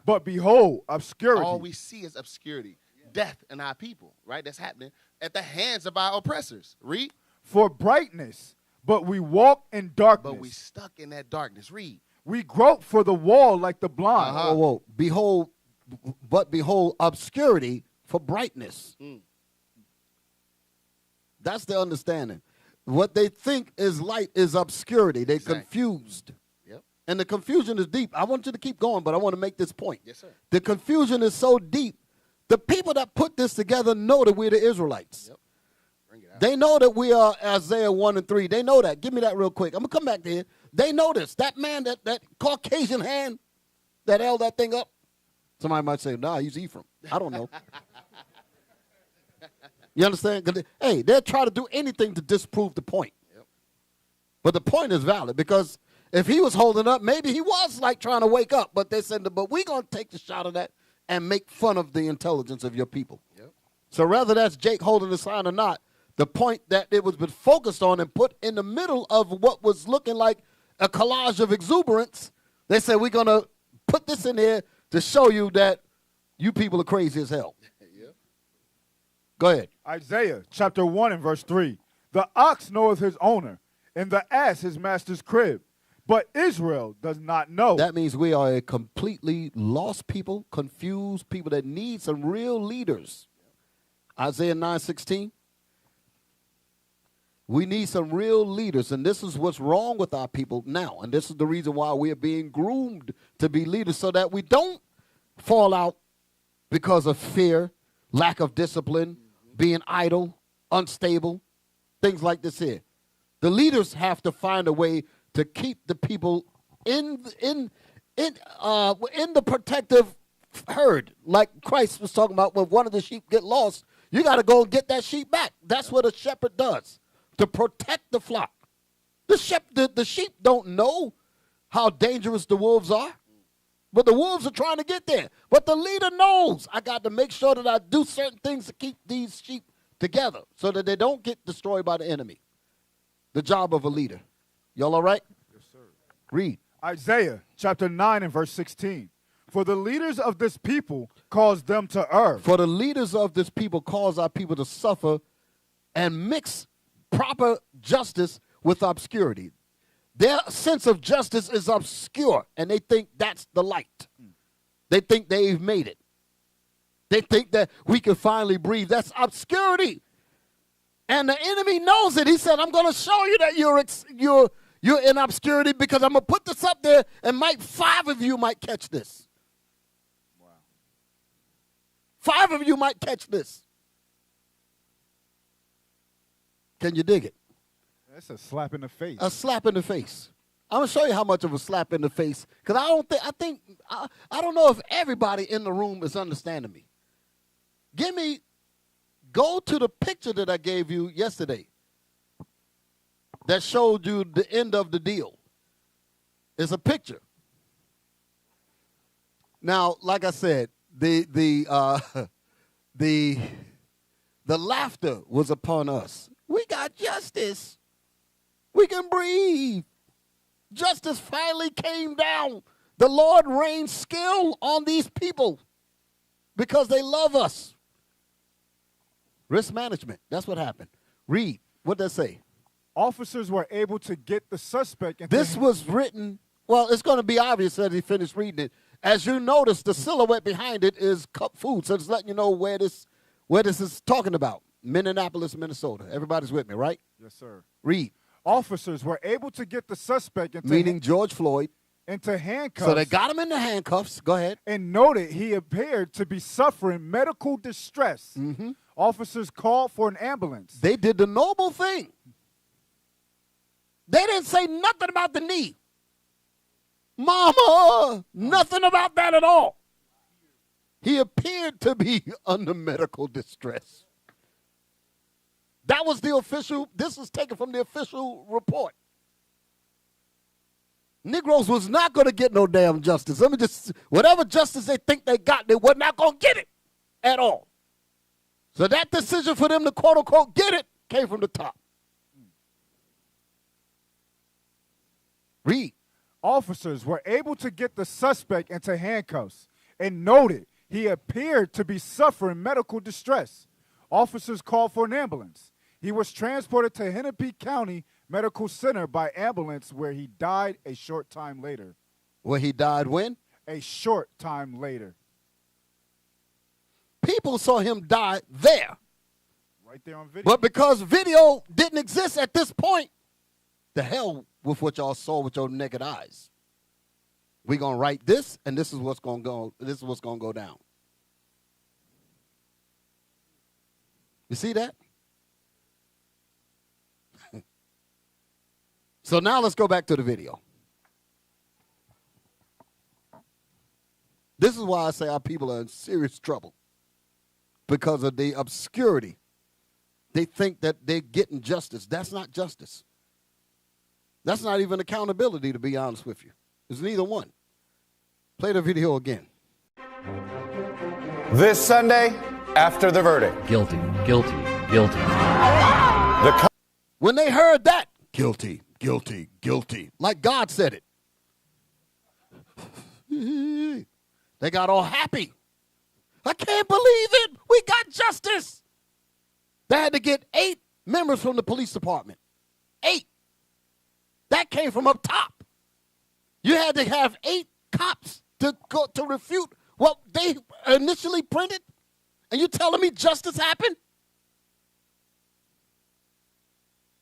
but behold, obscurity. All we see is obscurity. Death in our people, right? That's happening at the hands of our oppressors. Read. For brightness, but we walk in darkness. But we stuck in that darkness. Read. We grope for the wall like the blind. Whoa. Behold, obscurity for brightness. That's the understanding. What they think is light is obscurity. They're confused. Yep. And the confusion is deep. I want you to keep going, but I want to make this point. Yes, sir. The confusion is so deep. The people that put this together know that we're the Israelites. Yep. Bring it out. They know that we are Isaiah 1 and 3. They know that. Give me that real quick. I'm going to come back to here. They know this. That man, that Caucasian hand that held that thing up. Somebody might say, nah, he's Ephraim. I don't know. You understand? Hey, they'll try to do anything to disprove the point. Yep. But the point is valid, because if he was holding up, maybe he was like trying to wake up. But they said, but we're going to take the shot of that and make fun of the intelligence of your people. Yep. So whether that's Jake holding the sign or not, the point that it was been focused on and put in the middle of what was looking like a collage of exuberance, they said, we're going to put this in there to show you that you people are crazy as hell. Yep. Go ahead. Isaiah chapter 1 and verse 3. The ox knoweth his owner, and the ass his master's crib. But Israel does not know. That means we are a completely lost people, confused people that need some real leaders. Isaiah 9:16. We need some real leaders, and this is what's wrong with our people now. And this is the reason why we are being groomed to be leaders, so that we don't fall out because of fear, lack of discipline, being idle, unstable, things like this here. The leaders have to find a way to keep the people in the protective herd, like Christ was talking about. When one of the sheep get lost, you got to go and get that sheep back. That's what a shepherd does, to protect the flock. The sheep don't know how dangerous the wolves are, but the wolves are trying to get there. But the leader knows, I got to make sure that I do certain things to keep these sheep together so that they don't get destroyed by the enemy. The job of a leader. Y'all all right? Yes, sir. Read. Isaiah chapter 9 and verse 16. For the leaders of this people cause them to err. For the leaders of this people cause our people to suffer and mix proper justice with obscurity. Their sense of justice is obscure, and they think that's the light. They think they've made it. They think that we can finally breathe. That's obscurity. And the enemy knows it. He said, I'm going to show you that you're in obscurity, because I'm going to put this up there, and 5 of you might catch this. Wow. 5 of you might catch this. Can you dig it? That's a slap in the face. A slap in the face. I'm going to show you how much of a slap in the face, because I don't know if everybody in the room is understanding me. Go to the picture that I gave you yesterday that showed you the end of the deal. It's a picture. Now, like I said, the laughter was upon us. We got justice. We can breathe. Justice finally came down. The Lord rained skill on these people because they love us. Risk management. That's what happened. Read. What did that say? Officers were able to get the suspect. This was written. Well, it's going to be obvious as he finished reading it. As you notice, the silhouette behind it is cup food. So it's letting you know where this is talking about. Minneapolis, Minnesota. Everybody's with me, right? Yes, sir. Read. Officers were able to get the suspect meaning George Floyd into handcuffs. So they got him in the handcuffs. Go ahead. And noted he appeared to be suffering medical distress. Mm-hmm. Officers called for an ambulance. They did the noble thing. They didn't say nothing about the knee. Mama, nothing about that at all. He appeared to be under medical distress. That was the official, this was taken from the official report. Negroes was not going to get no damn justice. Let me just, whatever justice they think they got, they were not going to get it at all. So that decision for them to quote unquote get it came from the top. Read. Officers were able to get the suspect into handcuffs and noted he appeared to be suffering medical distress. Officers called for an ambulance. He was transported to Hennepin County Medical Center by ambulance, where he died a short time later. Where he died when? A short time later. People saw him die there. Right there on video. But because video didn't exist at this point, the hell with what y'all saw with your naked eyes. We're going to write this, and this is what's going to go. This is what's going to go down. You see that? So now let's go back to the video. This is why I say our people are in serious trouble. Because of the obscurity. They think that they're getting justice. That's not justice. That's not even accountability, to be honest with you. It's neither one. Play the video again. This Sunday, after the verdict. Guilty, guilty, guilty. When they heard that, guilty, guilty, guilty, like God said it, they got all happy. I can't believe it. We got justice. They had to get 8 members from the police department. 8. That came from up top. You had to have 8 cops to go to refute what they initially printed, and you telling me justice happened?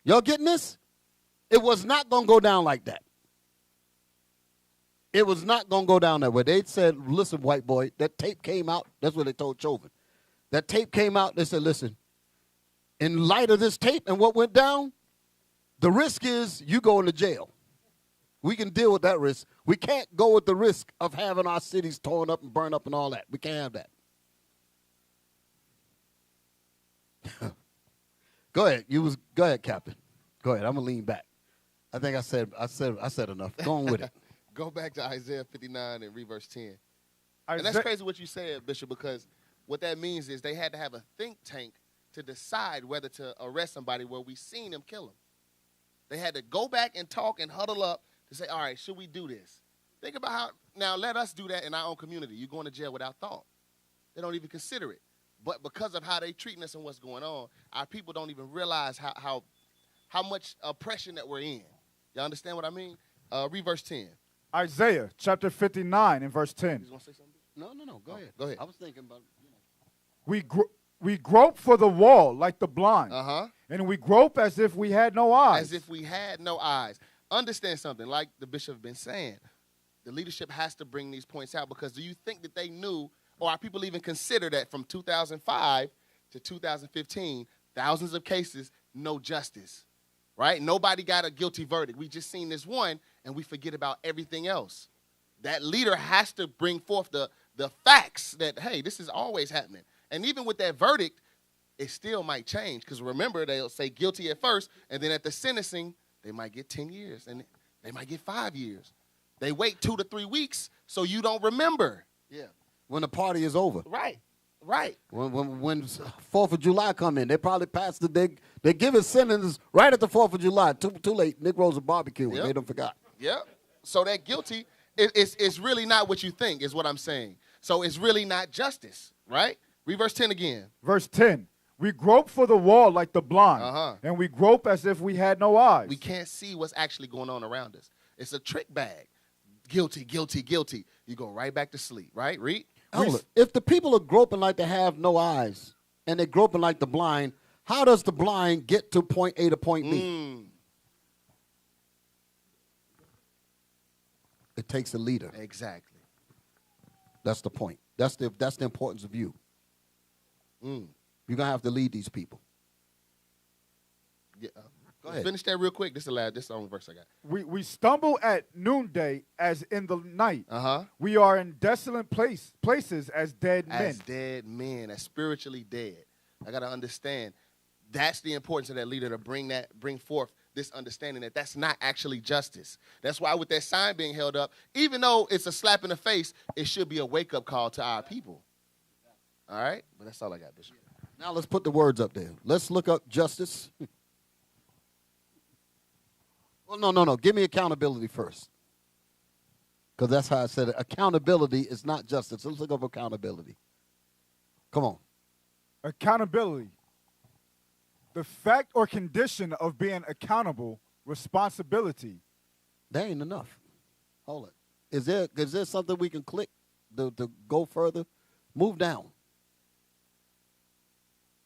Y'all getting this? It was not going to go down like that. It was not going to go down that way. They said, listen, white boy, that tape came out. That's what they told Chauvin. That tape came out. They said, listen, in light of this tape and what went down, the risk is you going to jail. We can deal with that risk. We can't go with the risk of having our cities torn up and burned up and all that. We can't have that. Go ahead. Go ahead, Captain. Go ahead. I'm gonna lean back. I think I said enough. Go on with it. Go back to Isaiah 59 and read verse 10. And that's crazy what you said, Bishop, because what that means is they had to have a think tank to decide whether to arrest somebody where we seen him kill him. They had to go back and talk and huddle up to say, all right, should we do this? Think about how, now let us do that in our own community. You're going to jail without thought. They don't even consider it. But because of how they treating us and what's going on, our people don't even realize how much oppression that we're in. Y'all understand what I mean? Read verse 10. Isaiah chapter 59 and verse 10. You want to say something? No. Go ahead. Go ahead. I was thinking about, We grope for the wall like the blind. Uh-huh. And we grope as if we had no eyes. As if we had no eyes. Understand something, like the bishop been saying. The leadership has to bring these points out, because do you think that they knew, or are people even consider that from 2005 to 2015, thousands of cases, no justice, right? Nobody got a guilty verdict. We just seen this one, and we forget about everything else. That leader has to bring forth the facts that, hey, this is always happening. And even with that verdict, it still might change, because remember, they'll say guilty at first, and then at the sentencing, they might get 10 years, and they might get 5 years. They wait 2 to 3 weeks so you don't remember. yeah, when the party is over. Right. When 4th of July come in, they probably pass they give a sentence right at the 4th of July. Too late. Nick Rose a barbecue. Yep. They done forgot. Yep. So that guilty, it's really not what you think is what I'm saying. So it's really not justice, right? Read verse 10 again. Verse 10. We grope for the wall like the blind, Uh-huh. and we grope as if we had no eyes. We can't see what's actually going on around us. It's a trick bag. Guilty, guilty, guilty. You go right back to sleep, right? Read. Hold it. If the people are groping like they have no eyes, and they're groping like the blind, how does the blind get to point A to point B? It takes a leader. Exactly. That's the point. That's the importance of you. You're going to have to lead these people. Yeah. Go ahead. Finish that real quick. This is the only verse I got. We stumble at noonday as in the night. Uh-huh. We are in desolate places as dead men. As dead men, as spiritually dead. I got to understand. That's the importance of that leader, to bring forth this understanding that that's not actually justice. That's why with that sign being held up, even though it's a slap in the face, it should be a wake-up call to our people. All right? But that's all I got, Bishop. Now let's put the words up there. Let's look up justice. Well, no. Give me accountability first. Because that's how I said it. Accountability is not justice. Let's look up accountability. Come on. Accountability. The fact or condition of being accountable, responsibility. That ain't enough. Hold it. Is there something we can click to go further? Move down.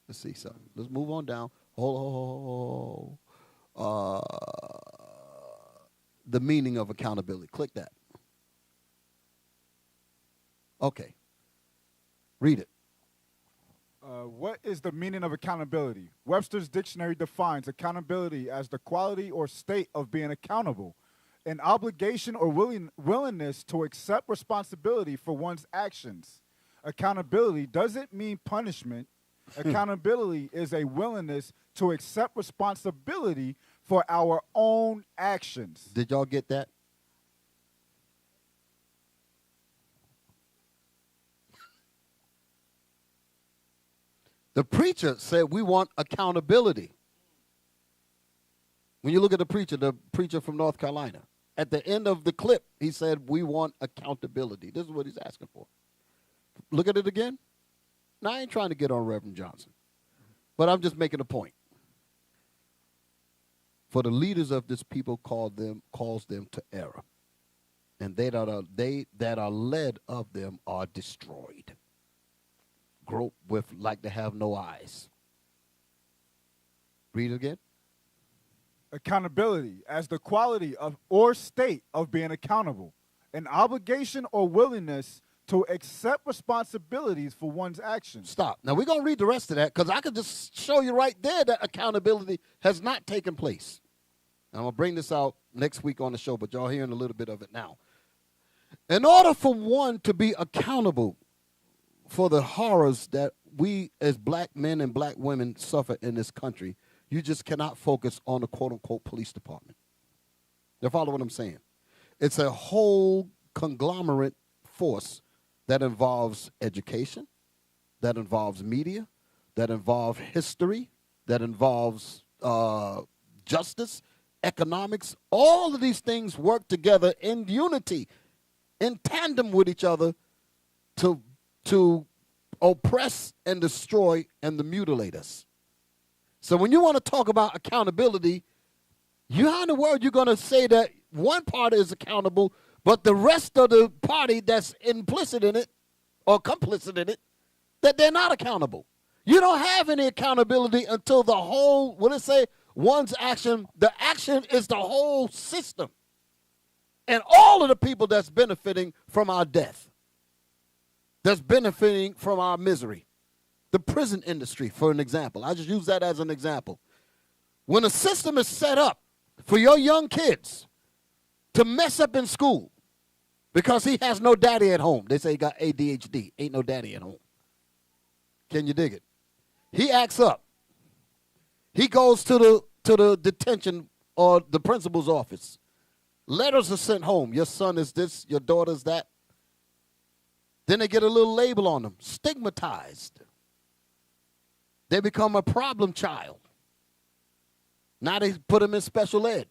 Let's see something. Let's move on down. Hold. The meaning of accountability. Click that. Okay. Read it. What is the meaning of accountability? Webster's dictionary defines accountability as the quality or state of being accountable, an obligation or willingness to accept responsibility for one's actions. Accountability doesn't mean punishment. Accountability is a willingness to accept responsibility for our own actions. Did y'all get that? The preacher said we want accountability. When you look at the preacher from North Carolina, at the end of the clip, he said we want accountability. This is what he's asking for. Look at it again. Now, I ain't trying to get on Reverend Johnson, but I'm just making a point. For the leaders of this people calls them to error, and they that are led of them are destroyed. Grope with like they have no eyes. Read it again. Accountability as the quality of or state of being accountable, an obligation or willingness to accept responsibilities for one's actions. Stop. Now, we're going to read the rest of that because I could just show you right there that accountability has not taken place. I'm going to bring this out next week on the show, but y'all hearing a little bit of it now. In order for one to be accountable for the horrors that we as black men and black women suffer in this country, you just cannot focus on the quote-unquote police department. You follow what I'm saying? It's a whole conglomerate force that involves education, that involves media, that involves history, that involves justice, economics. All of these things work together in unity, in tandem with each other to oppress and destroy and to mutilate us. So when you want to talk about accountability, how in the world you're going to say that one party is accountable, but the rest of the party that's implicit in it or complicit in it, that they're not accountable? You don't have any accountability until the whole, what it say, one's action, the action is the whole system. And all of the people that's benefiting from our death, that's benefiting from our misery. The prison industry, for an example. I just use that as an example. When a system is set up for your young kids to mess up in school because he has no daddy at home. They say he got ADHD. Ain't no daddy at home. Can you dig it? He acts up. He goes to the detention or the principal's office. Letters are sent home. Your son is this, your daughter's that. Then they get a little label on them. Stigmatized. They become a problem child. Now they put him in special ed.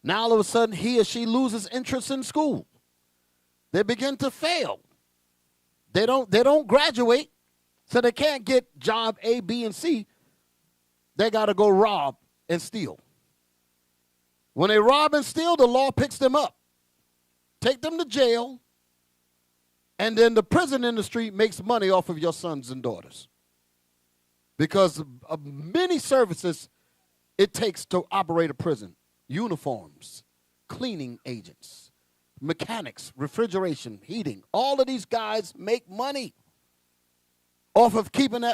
Now all of a sudden he or she loses interest in school. They begin to fail. They don't graduate, so they can't get job A, B, and C. They got to go rob and steal. When they rob and steal, the law picks them up, take them to jail, and then the prison industry makes money off of your sons and daughters. Because of many services it takes to operate a prison. Uniforms, cleaning agents, mechanics, refrigeration, heating. All of these guys make money off of keeping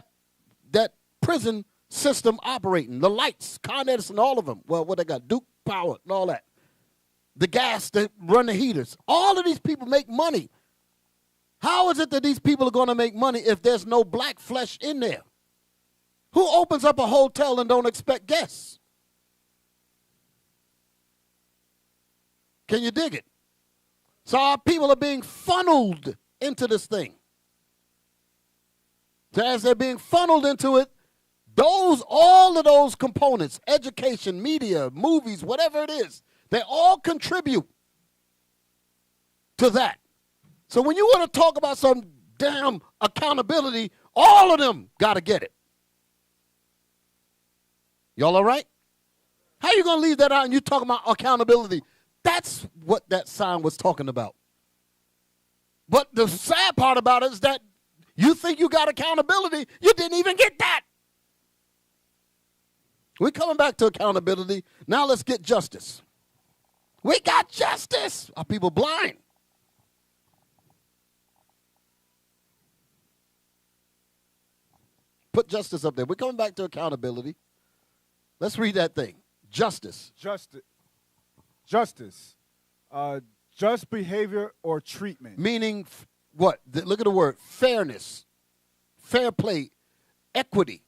that prison system operating. The lights, Con Edison, all of them. Well, what they got? Duke Power and all that. The gas that run the heaters. All of these people make money. How is it that these people are going to make money if there's no black flesh in there? Who opens up a hotel and don't expect guests? Can you dig it? So our people are being funneled into this thing. So as they're being funneled into it, all of those components, education, media, movies, whatever it is, they all contribute to that. So when you want to talk about some damn accountability, all of them got to get it. Y'all all right? How you going to leave that out and you talking about accountability? That's what that sign was talking about. But the sad part about it is that you think you got accountability, you didn't even get that. We're coming back to accountability. Now let's get justice. We got justice. Are people blind? Put justice up there. We're coming back to accountability. Let's read that thing. Justice. Justice. Just behavior or treatment. Meaning what? Look at the word. Fairness. Fair play. Equity.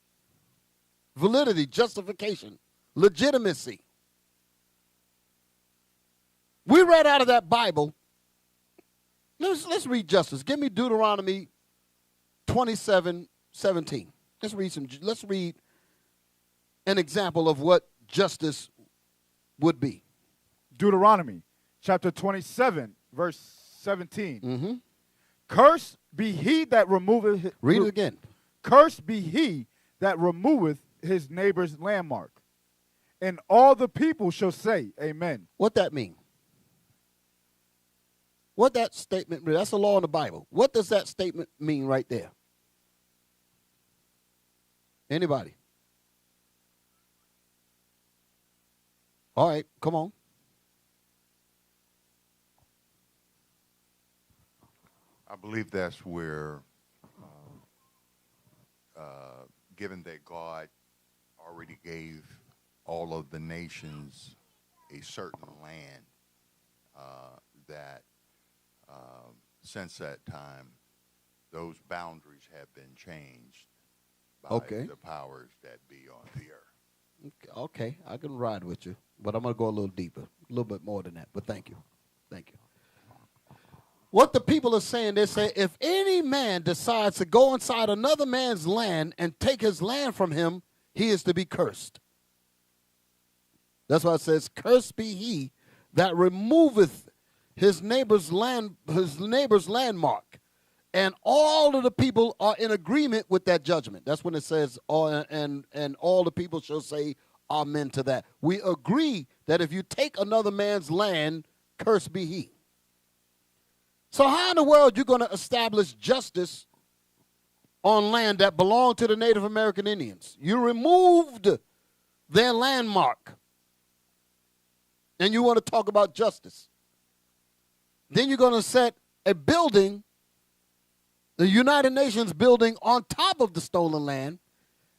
Validity. Justification. Legitimacy. We read out of that Bible. Let's read justice. Give me Deuteronomy 27:17. Let's read an example of what justice would be. Deuteronomy chapter 27, verse 17. Mm-hmm. Cursed be he that removeth. Read it again. Cursed be he that removeth his neighbor's landmark. And all the people shall say, Amen. What that mean? What that statement, that's a law in the Bible. What does that statement mean right there? Anybody? All right, come on. I believe that's where, given that God already gave all of the nations a certain land, that since that time, those boundaries have been changed by the powers that be on the earth. Okay, I can ride with you, but I'm going to go a little deeper, a little bit more than that, but thank you. Thank you. What the people are saying, they say, if any man decides to go inside another man's land and take his land from him, he is to be cursed. That's why it says, cursed be he that removeth his neighbor's landmark. And all of the people are in agreement with that judgment. That's when it says, and all the people shall say amen to that. We agree that if you take another man's land, cursed be he. So how in the world are you going to establish justice on land that belonged to the Native American Indians? You removed their landmark. And you want to talk about justice. Then you're going to set a building, the United Nations building, on top of the stolen land,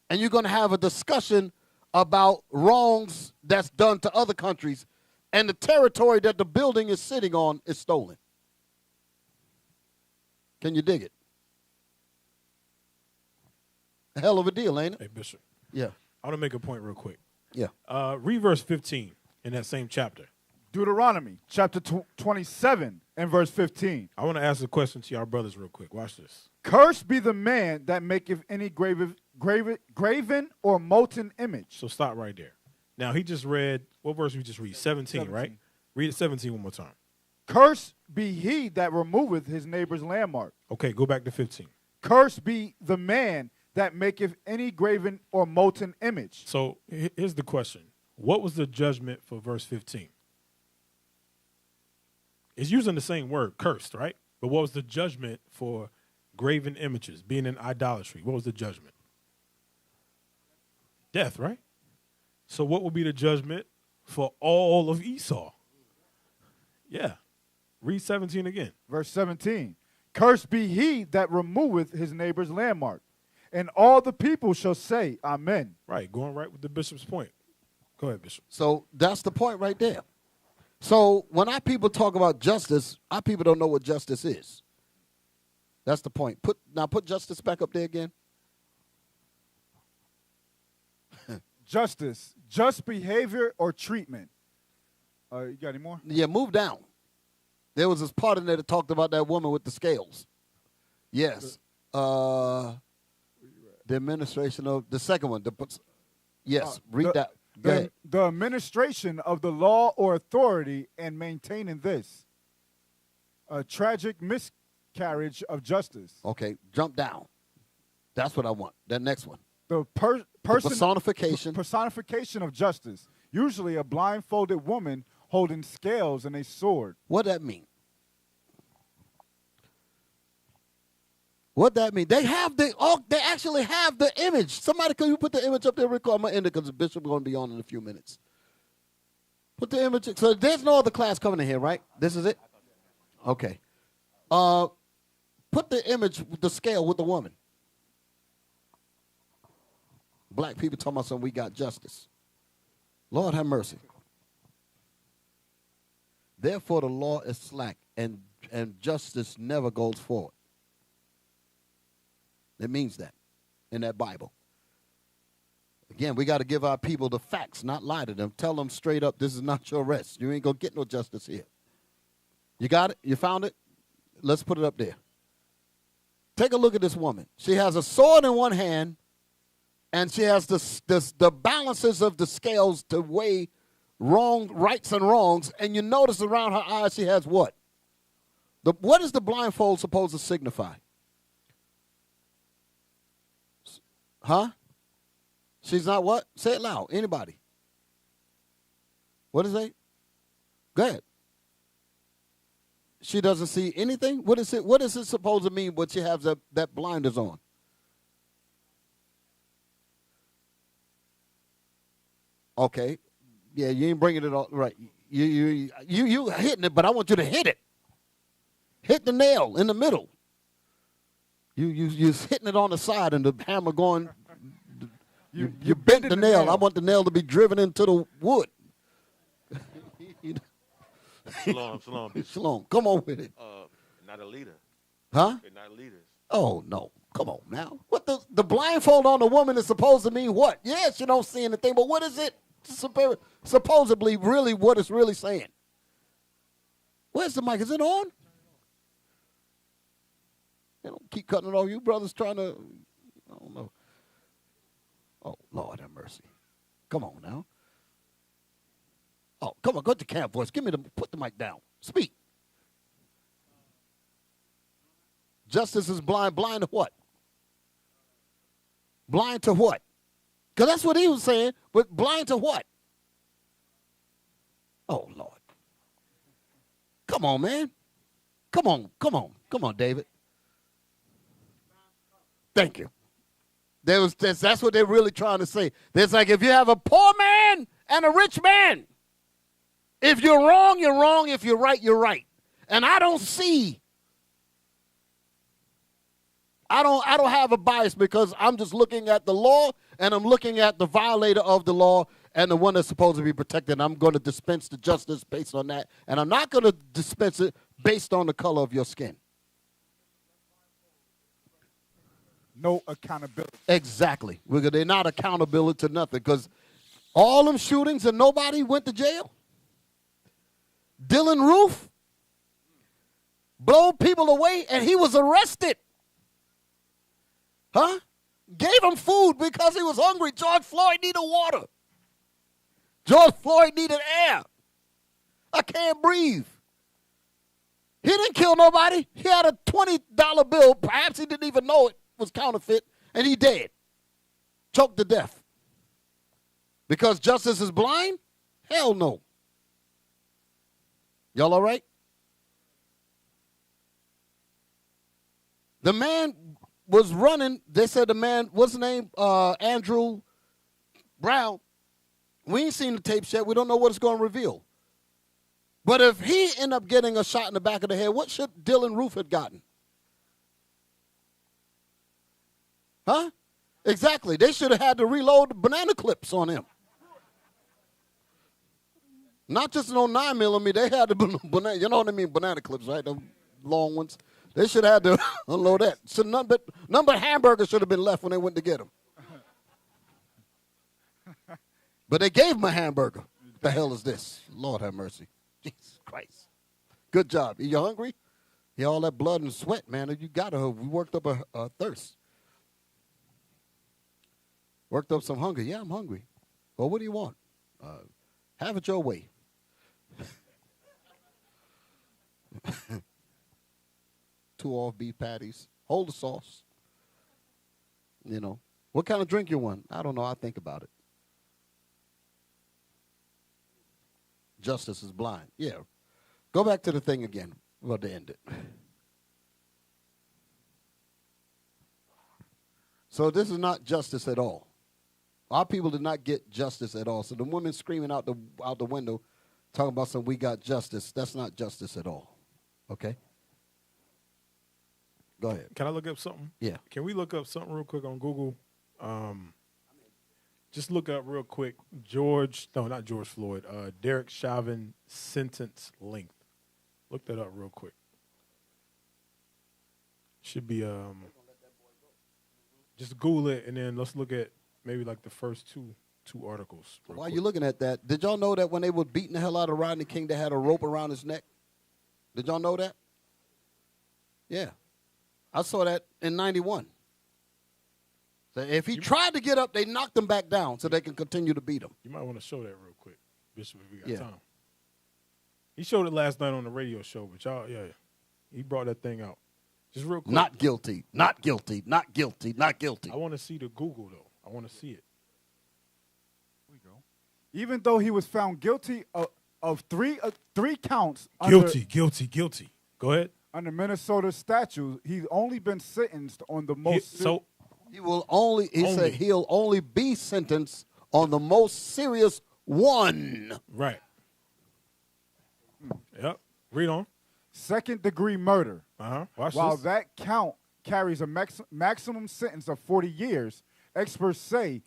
and you're going to have a discussion about wrongs that's done to other countries, and the territory that the building is sitting on is stolen. Can you dig it? A hell of a deal, ain't it? Hey, Bishop. Yeah. I want to make a point real quick. Yeah. Read verse 15 in that same chapter. Deuteronomy chapter 27 and verse 15. I want to ask a question to y'all brothers real quick. Watch this. Cursed be the man that maketh any graven or molten image. So stop right there. Now, he just read, what verse we just read? 17, right? Read 17 one more time. Cursed be he that removeth his neighbor's landmark. Okay, go back to 15. Cursed be the man that maketh any graven or molten image. So here's the question. What was the judgment for verse 15? It's using the same word, cursed, right? But what was the judgment for graven images, being in idolatry? What was the judgment? Death, right? So what would be the judgment for all of Esau? Yeah. Read 17 again. Verse 17. Cursed be he that removeth his neighbor's landmark. And all the people shall say, amen. Right, going right with the bishop's point. Go ahead, Bishop. So that's the point right there. So when our people talk about justice, our people don't know what justice is. That's the point. Put justice back up there again. Justice, just behavior or treatment. You got any more? Yeah, move down. There was this part in there that talked about that woman with the scales. Yes. The administration of the second one. Yes, read that. Go ahead. The administration of the law or authority and maintaining this. A tragic miscarriage of justice. Okay, jump down. That's what I want. That next one. The personification of justice. Usually a blindfolded woman holding scales and a sword. What that mean? What that mean? They actually have the image. Somebody, can you put the image up there, Rick? I'm gonna end it because the bishop is gonna be on in a few minutes. Put the image. So there's no other class coming in here, right? This is it. Okay. Put the image, the scale with the woman. Black people talking about something. We got justice. Lord have mercy. Therefore, the law is slack, and justice never goes forward. It means that in that Bible. Again, we got to give our people the facts, not lie to them. Tell them straight up, this is not your rest. You ain't going to get no justice here. You got it? You found it? Let's put it up there. Take a look at this woman. She has a sword in one hand, and she has the balances of the scales to weigh rights and wrongs, and you notice around her eyes she has what? What is the blindfold supposed to signify? Huh? She's not what? Say it loud. Anybody? What is it? Go ahead. She doesn't see anything? What is it? What is it supposed to mean when she has that blinders on? Okay. Yeah, you ain't bringing it all right. You hitting it, but I want you to hit it. Hit the nail in the middle. You hitting it on the side and the hammer going. You bent the nail. I want the nail to be driven into the wood. Shalom. Shalom. Come on with it. Not a leader. Huh? They're not leaders. Oh, no. Come on now. What the blindfold on the woman is supposed to mean what? Yes, you don't see anything, but what is it supposedly really what it's really saying? Where's the mic? Is it on? They don't keep cutting it off. You brothers trying to, I don't know. Oh, Lord have mercy. Come on now. Oh, come on. Go to the camp voice. Put the mic down. Speak. Justice is blind. Blind to what? Blind to what? Because that's what he was saying. But blind to what? Oh, Lord. Come on, man. Come on, David. Thank you. That's what they're really trying to say. It's like if you have a poor man and a rich man, if you're wrong, you're wrong. If you're right, you're right. And I don't have a bias because I'm just looking at the law and I'm looking at the violator of the law and the one that's supposed to be protected. I'm going to dispense the justice based on that. And I'm not going to dispense it based on the color of your skin. No accountability. Exactly. They're not accountable to nothing because all them shootings and nobody went to jail. Dylan Roof blowed people away and he was arrested. Huh? Gave him food because he was hungry. George Floyd needed water. George Floyd needed air. I can't breathe. He didn't kill nobody. He had a $20 bill. Perhaps he didn't even know it was counterfeit, and he dead. Choked to death. Because justice is blind? Hell no. Y'all all right? The man was running. They said the man, what's his name? Andrew Brown. We ain't seen the tapes yet. We don't know what it's going to reveal. But if he end up getting a shot in the back of the head, what should Dylan Roof have gotten? Huh? Exactly. They should have had to reload the banana clips on him. Not just no 9mm. They had the banana. You know what I mean? Banana clips, right? The long ones. They should have had to unload that. So none but hamburgers should have been left when they went to get him. But they gave him a hamburger. What the hell is this? Lord have mercy. Jesus Christ. Good job. Are you hungry? Yeah, all that blood and sweat, man. You got to. We worked up a thirst. Worked up some hunger. Yeah, I'm hungry. Well, what do you want? Have it your way. 2 off beef patties. Hold the sauce. You know. What kind of drink you want? I don't know. I'll think about it. Justice is blind. Yeah. Go back to the thing again. Well, to end it. So this is not justice at all. Our people did not get justice at all. So the women screaming out the window, talking about some we got justice. That's not justice at all. Okay? Go ahead. Can I look up something? Yeah. Can we look up something real quick on Google? Just look up real quick. Not George Floyd. Derek Chauvin sentence length. Look that up real quick. Should be just Google it and then let's look at maybe like the first two articles. While you're looking at that, did y'all know that when they were beating the hell out of Rodney King, they had a rope around his neck? Did y'all know that? Yeah. I saw that in 91. So if he tried to get up, they knocked him back down so they can continue to beat him. You might want to show that real quick, Bishop, if we got time. He showed it last night on the radio show, but y'all, he brought that thing out. Just real quick. Not guilty, not guilty, not guilty, not guilty. I want to see the Google, though. I want to see it. There we go. Even though he was found guilty of three counts. Guilty. Go ahead. Under Minnesota statute, he's only been sentenced on the most. He said he'll only be sentenced on the most serious one. Right. Yep. Read on. Second-degree murder. Watch While this. that count carries a maximum sentence of 40 years, experts say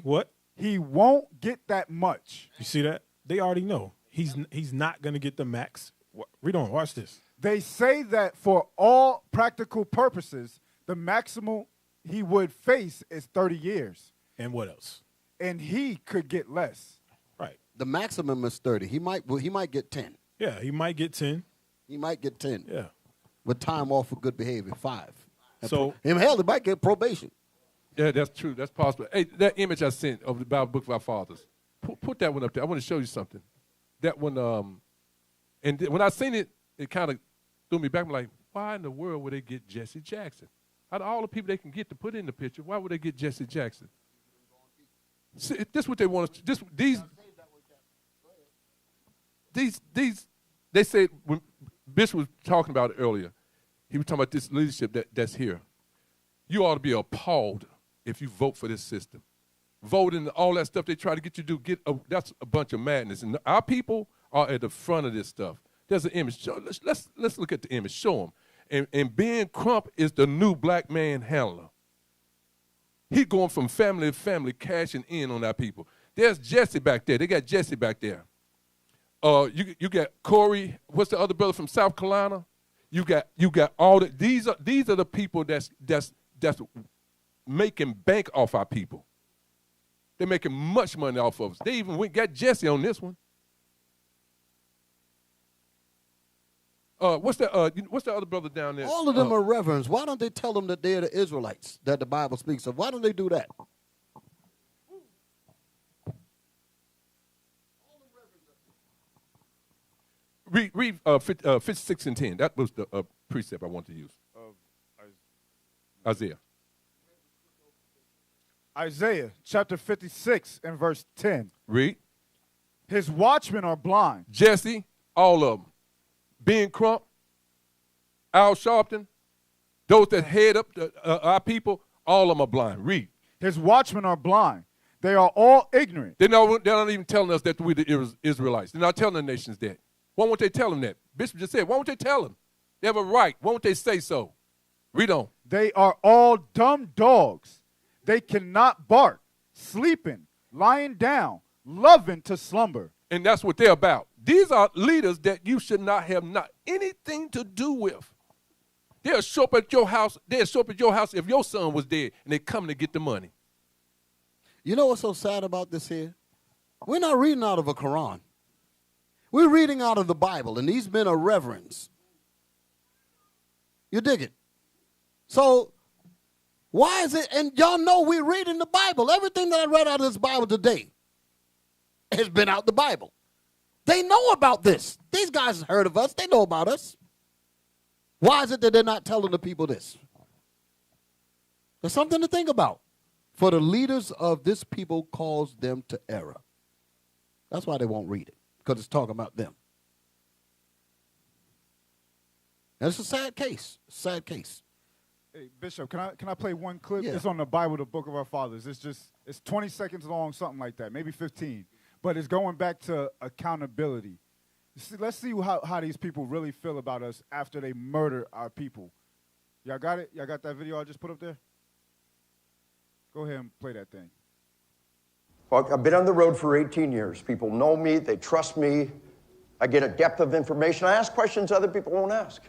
what? He won't get that much. You see that? They already know. He's not going to get the max. Read on. Watch this. They say that for all practical purposes, the maximum he would face is 30 years. And what else? And he could get less. Right. The maximum is 30. He might get 10. Yeah, he might get 10. He might get 10. Yeah. With time off for good behavior, 5. So hell, he might get probation. Yeah, that's true. That's possible. Hey, that image I sent of the Bible Book of Our Fathers, put that one up there. I want to show you something. That one, when I seen it, it kind of threw me back. I'm like, why in the world would they get Jesse Jackson? Out of all the people they can get to put in the picture, why would they get Jesse Jackson? See, this is what they want us to, they said, when Bishop was talking about it earlier, he was talking about this leadership that's here. You ought to be appalled if you vote for this system. Voting, all that stuff they try to get you to do, that's a bunch of madness. And our people are at the front of this stuff. There's an image. Let's look at the image. Show them. And Ben Crump is the new black man handler. He going from family to family, cashing in on our people. There's Jesse back there. They got Jesse back there. You got Corey. What's the other brother from South Carolina? You got all the. These are the people that's making bank off our people. They're making much money off of us. They even got Jesse on this one. What's the other brother down there? All of them are reverends. Why don't they tell them that they're the Israelites that the Bible speaks of? Why don't they do that? Read 56 and 10. That was the precept I wanted to use. Isaiah. Isaiah chapter 56 and verse 10. Read. His watchmen are blind. Jesse, all of them. Ben Crump, Al Sharpton, those that head up our people, all of them are blind. Read. His watchmen are blind. They are all ignorant. They're not even telling us that we're the Israelites. They're not telling the nations that. Why won't they tell them that? Bishop just said, why won't they tell them? They have a right. Why won't they say so? Read on. They are all dumb dogs. They cannot bark, sleeping, lying down, loving to slumber. And that's what they're about. These are leaders that you should not have anything to do with. They'll show up at your house. They'll show up at your house if your son was dead, and they're coming to get the money. You know what's so sad about this here? We're not reading out of a Quran. We're reading out of the Bible, and these men are reverends. You dig it? So why is it, and y'all know we're reading the Bible. Everything that I read out of this Bible today has been out the Bible. They know about this. These guys heard of us. They know about us. Why is it that they're not telling the people this? There's something to think about. For the leaders of this people cause them to error. That's why they won't read it, because it's talking about them. And it's a sad case. Sad case. Hey, Bishop, can I play one clip? Yeah. It's on the Bible, the Book of Our Fathers. It's 20 seconds long, something like that, maybe 15. But it's going back to accountability. Let's see how these people really feel about us after they murder our people. Y'all got it? Y'all got that video I just put up there? Go ahead and play that thing. Well, I've been on the road for 18 years. People know me. They trust me. I get a depth of information. I ask questions other people won't ask.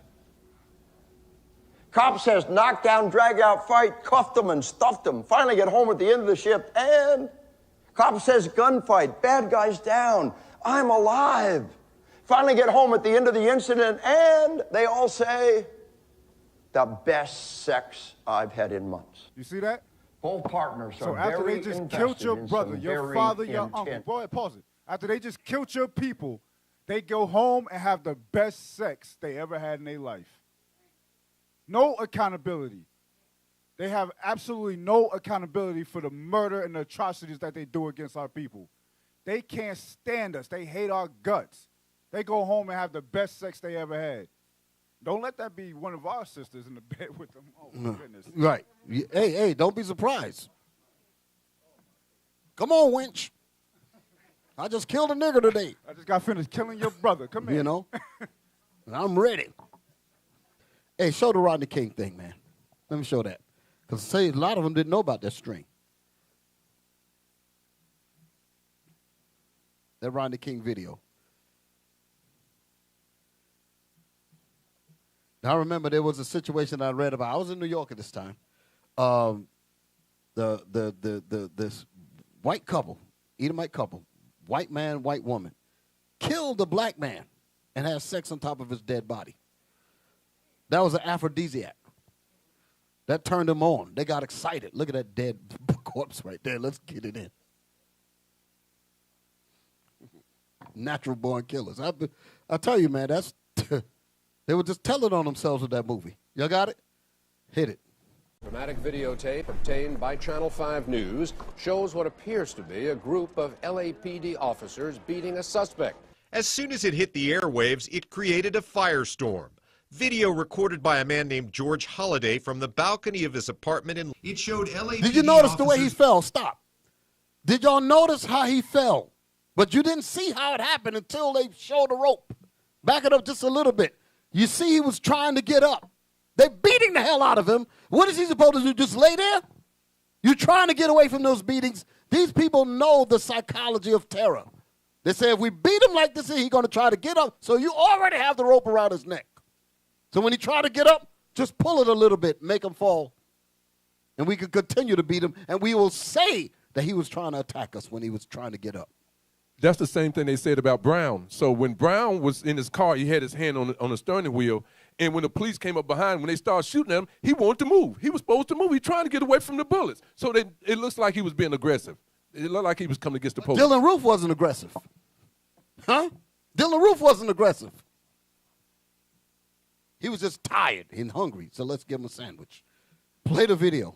Cop says, knock down, drag out, fight, cuffed them and stuffed them. Finally get home at the end of the shift, and cop says, gunfight, bad guys down. I'm alive. Finally get home at the end of the incident, and they all say, the best sex I've had in months. You see that? Both partners So are after very they just invested killed your in brother, some your very father, your uncle, intense- go ahead, pause it. After they just killed your people, they go home and have the best sex they ever had in their life. No accountability. They have absolutely no accountability for the murder and the atrocities that they do against our people. They can't stand us. They hate our guts. They go home and have the best sex they ever had. Don't let that be one of our sisters in the bed with them. Oh, my goodness. Right. Hey, don't be surprised. Come on, wench. I just killed a nigger today. I just got finished killing your brother. Come here. You know? And I'm ready. Hey, show the Rodney King thing, man. Let me show that. Because say a lot of them didn't know about that string. That Rodney King video. Now, I remember there was a situation I read about. I was in New York at this time. This white couple, Edomite couple, white man, white woman, killed a black man and had sex on top of his dead body. That was an aphrodisiac. That turned them on. They got excited. Look at that dead corpse right there. Let's get it in. Natural born killers. I tell you, man, that's they were just telling on themselves with that movie. Y'all got it? Hit it. Dramatic videotape obtained by Channel 5 News shows what appears to be a group of LAPD officers beating a suspect. As soon as it hit the airwaves, it created a firestorm. Video recorded by a man named George Holliday from the balcony of his apartment in... It showed LAPD Did you notice officers... the way he fell? Stop. Did y'all notice how he fell? But you didn't see how it happened until they showed the rope. Back it up just a little bit. You see he was trying to get up. They're beating the hell out of him. What is he supposed to do, just lay there? You're trying to get away from those beatings. These people know the psychology of terror. They say if we beat him like this, he's going to try to get up. So you already have the rope around his neck. So when he try to get up, just pull it a little bit, make him fall. And we can continue to beat him, and we will say that he was trying to attack us when he was trying to get up. That's the same thing they said about Brown. So when Brown was in his car, he had his hand on the steering wheel, and when the police came up behind, when they started shooting at him, he wanted to move. He was supposed to move. He trying to get away from the bullets. So it looks like he was being aggressive. It looked like he was coming against the police. Dylan Roof wasn't aggressive. Huh? Dylan Roof wasn't aggressive. He was just tired and hungry, so let's give him a sandwich. Play the video.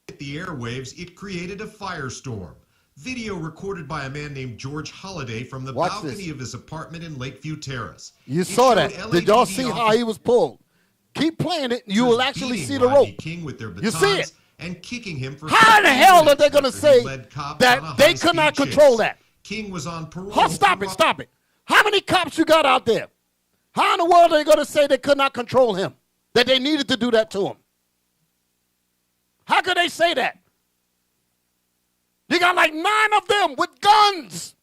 At the airwaves, it created a firestorm. Video recorded by a man named George Holliday from the balcony of his apartment in Lakeview Terrace. You saw that. Did y'all see how he was pulled? Keep playing it, and you will actually see the rope. King with their You see it? and kicking him for how in the hell are they going to say that they could not control that? King was on parole. Oh, stop it. How many cops you got out there? How in the world are they going to say they could not control him? That they needed to do that to him? How could they say that? You got like 9 of them with guns.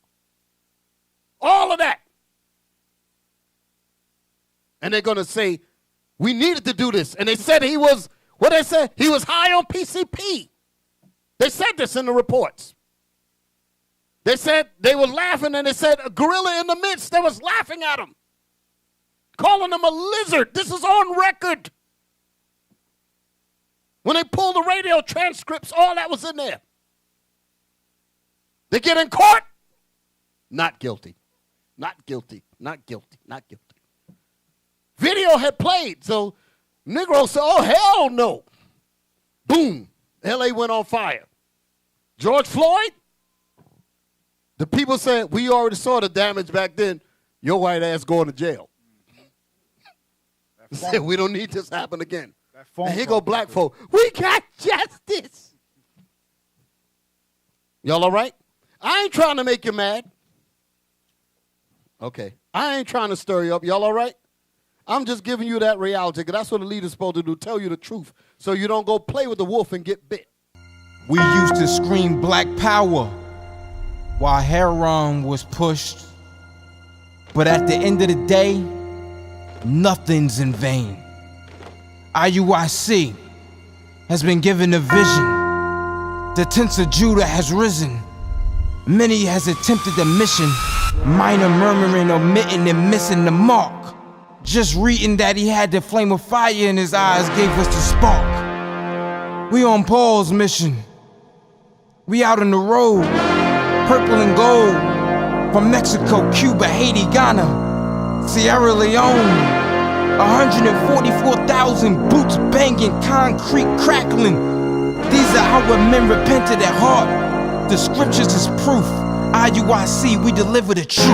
All of that. And they're going to say, we needed to do this. And they said he was, what they said? He was high on PCP. They said this in the reports. They said they were laughing, and they said a gorilla in the midst, they was laughing at him. Calling him a lizard. This is on record. When they pulled the radio transcripts, all that was in there. They get in court, not guilty, not guilty, not guilty, not guilty. Video had played, so Negro said, oh, hell no. Boom, L.A. went on fire. George Floyd, the people said, we already saw the damage back then. Your white ass going to jail. They said, we don't need this to happen again. And here go black folk. We got justice. Y'all all right? I ain't trying to make you mad. Okay. I ain't trying to stir you up. Y'all all right? I'm just giving you that reality, because that's what a leader's supposed to do, tell you the truth, so you don't go play with the wolf and get bit. We used to scream black power while heroin was pushed. But at the end of the day, nothing's in vain. IUIC has been given a vision. The tents of Judah has risen. Many has attempted the mission, minor murmuring, omitting, and missing the mark. Just reading that he had the flame of fire in his eyes gave us the spark. We on Paul's mission. We out on the road, purple and gold, from Mexico, Cuba, Haiti, Ghana, Sierra Leone. 144,000 boots banging, concrete crackling. These are our men repented at heart. The scriptures is proof. IUIC, we deliver the truth.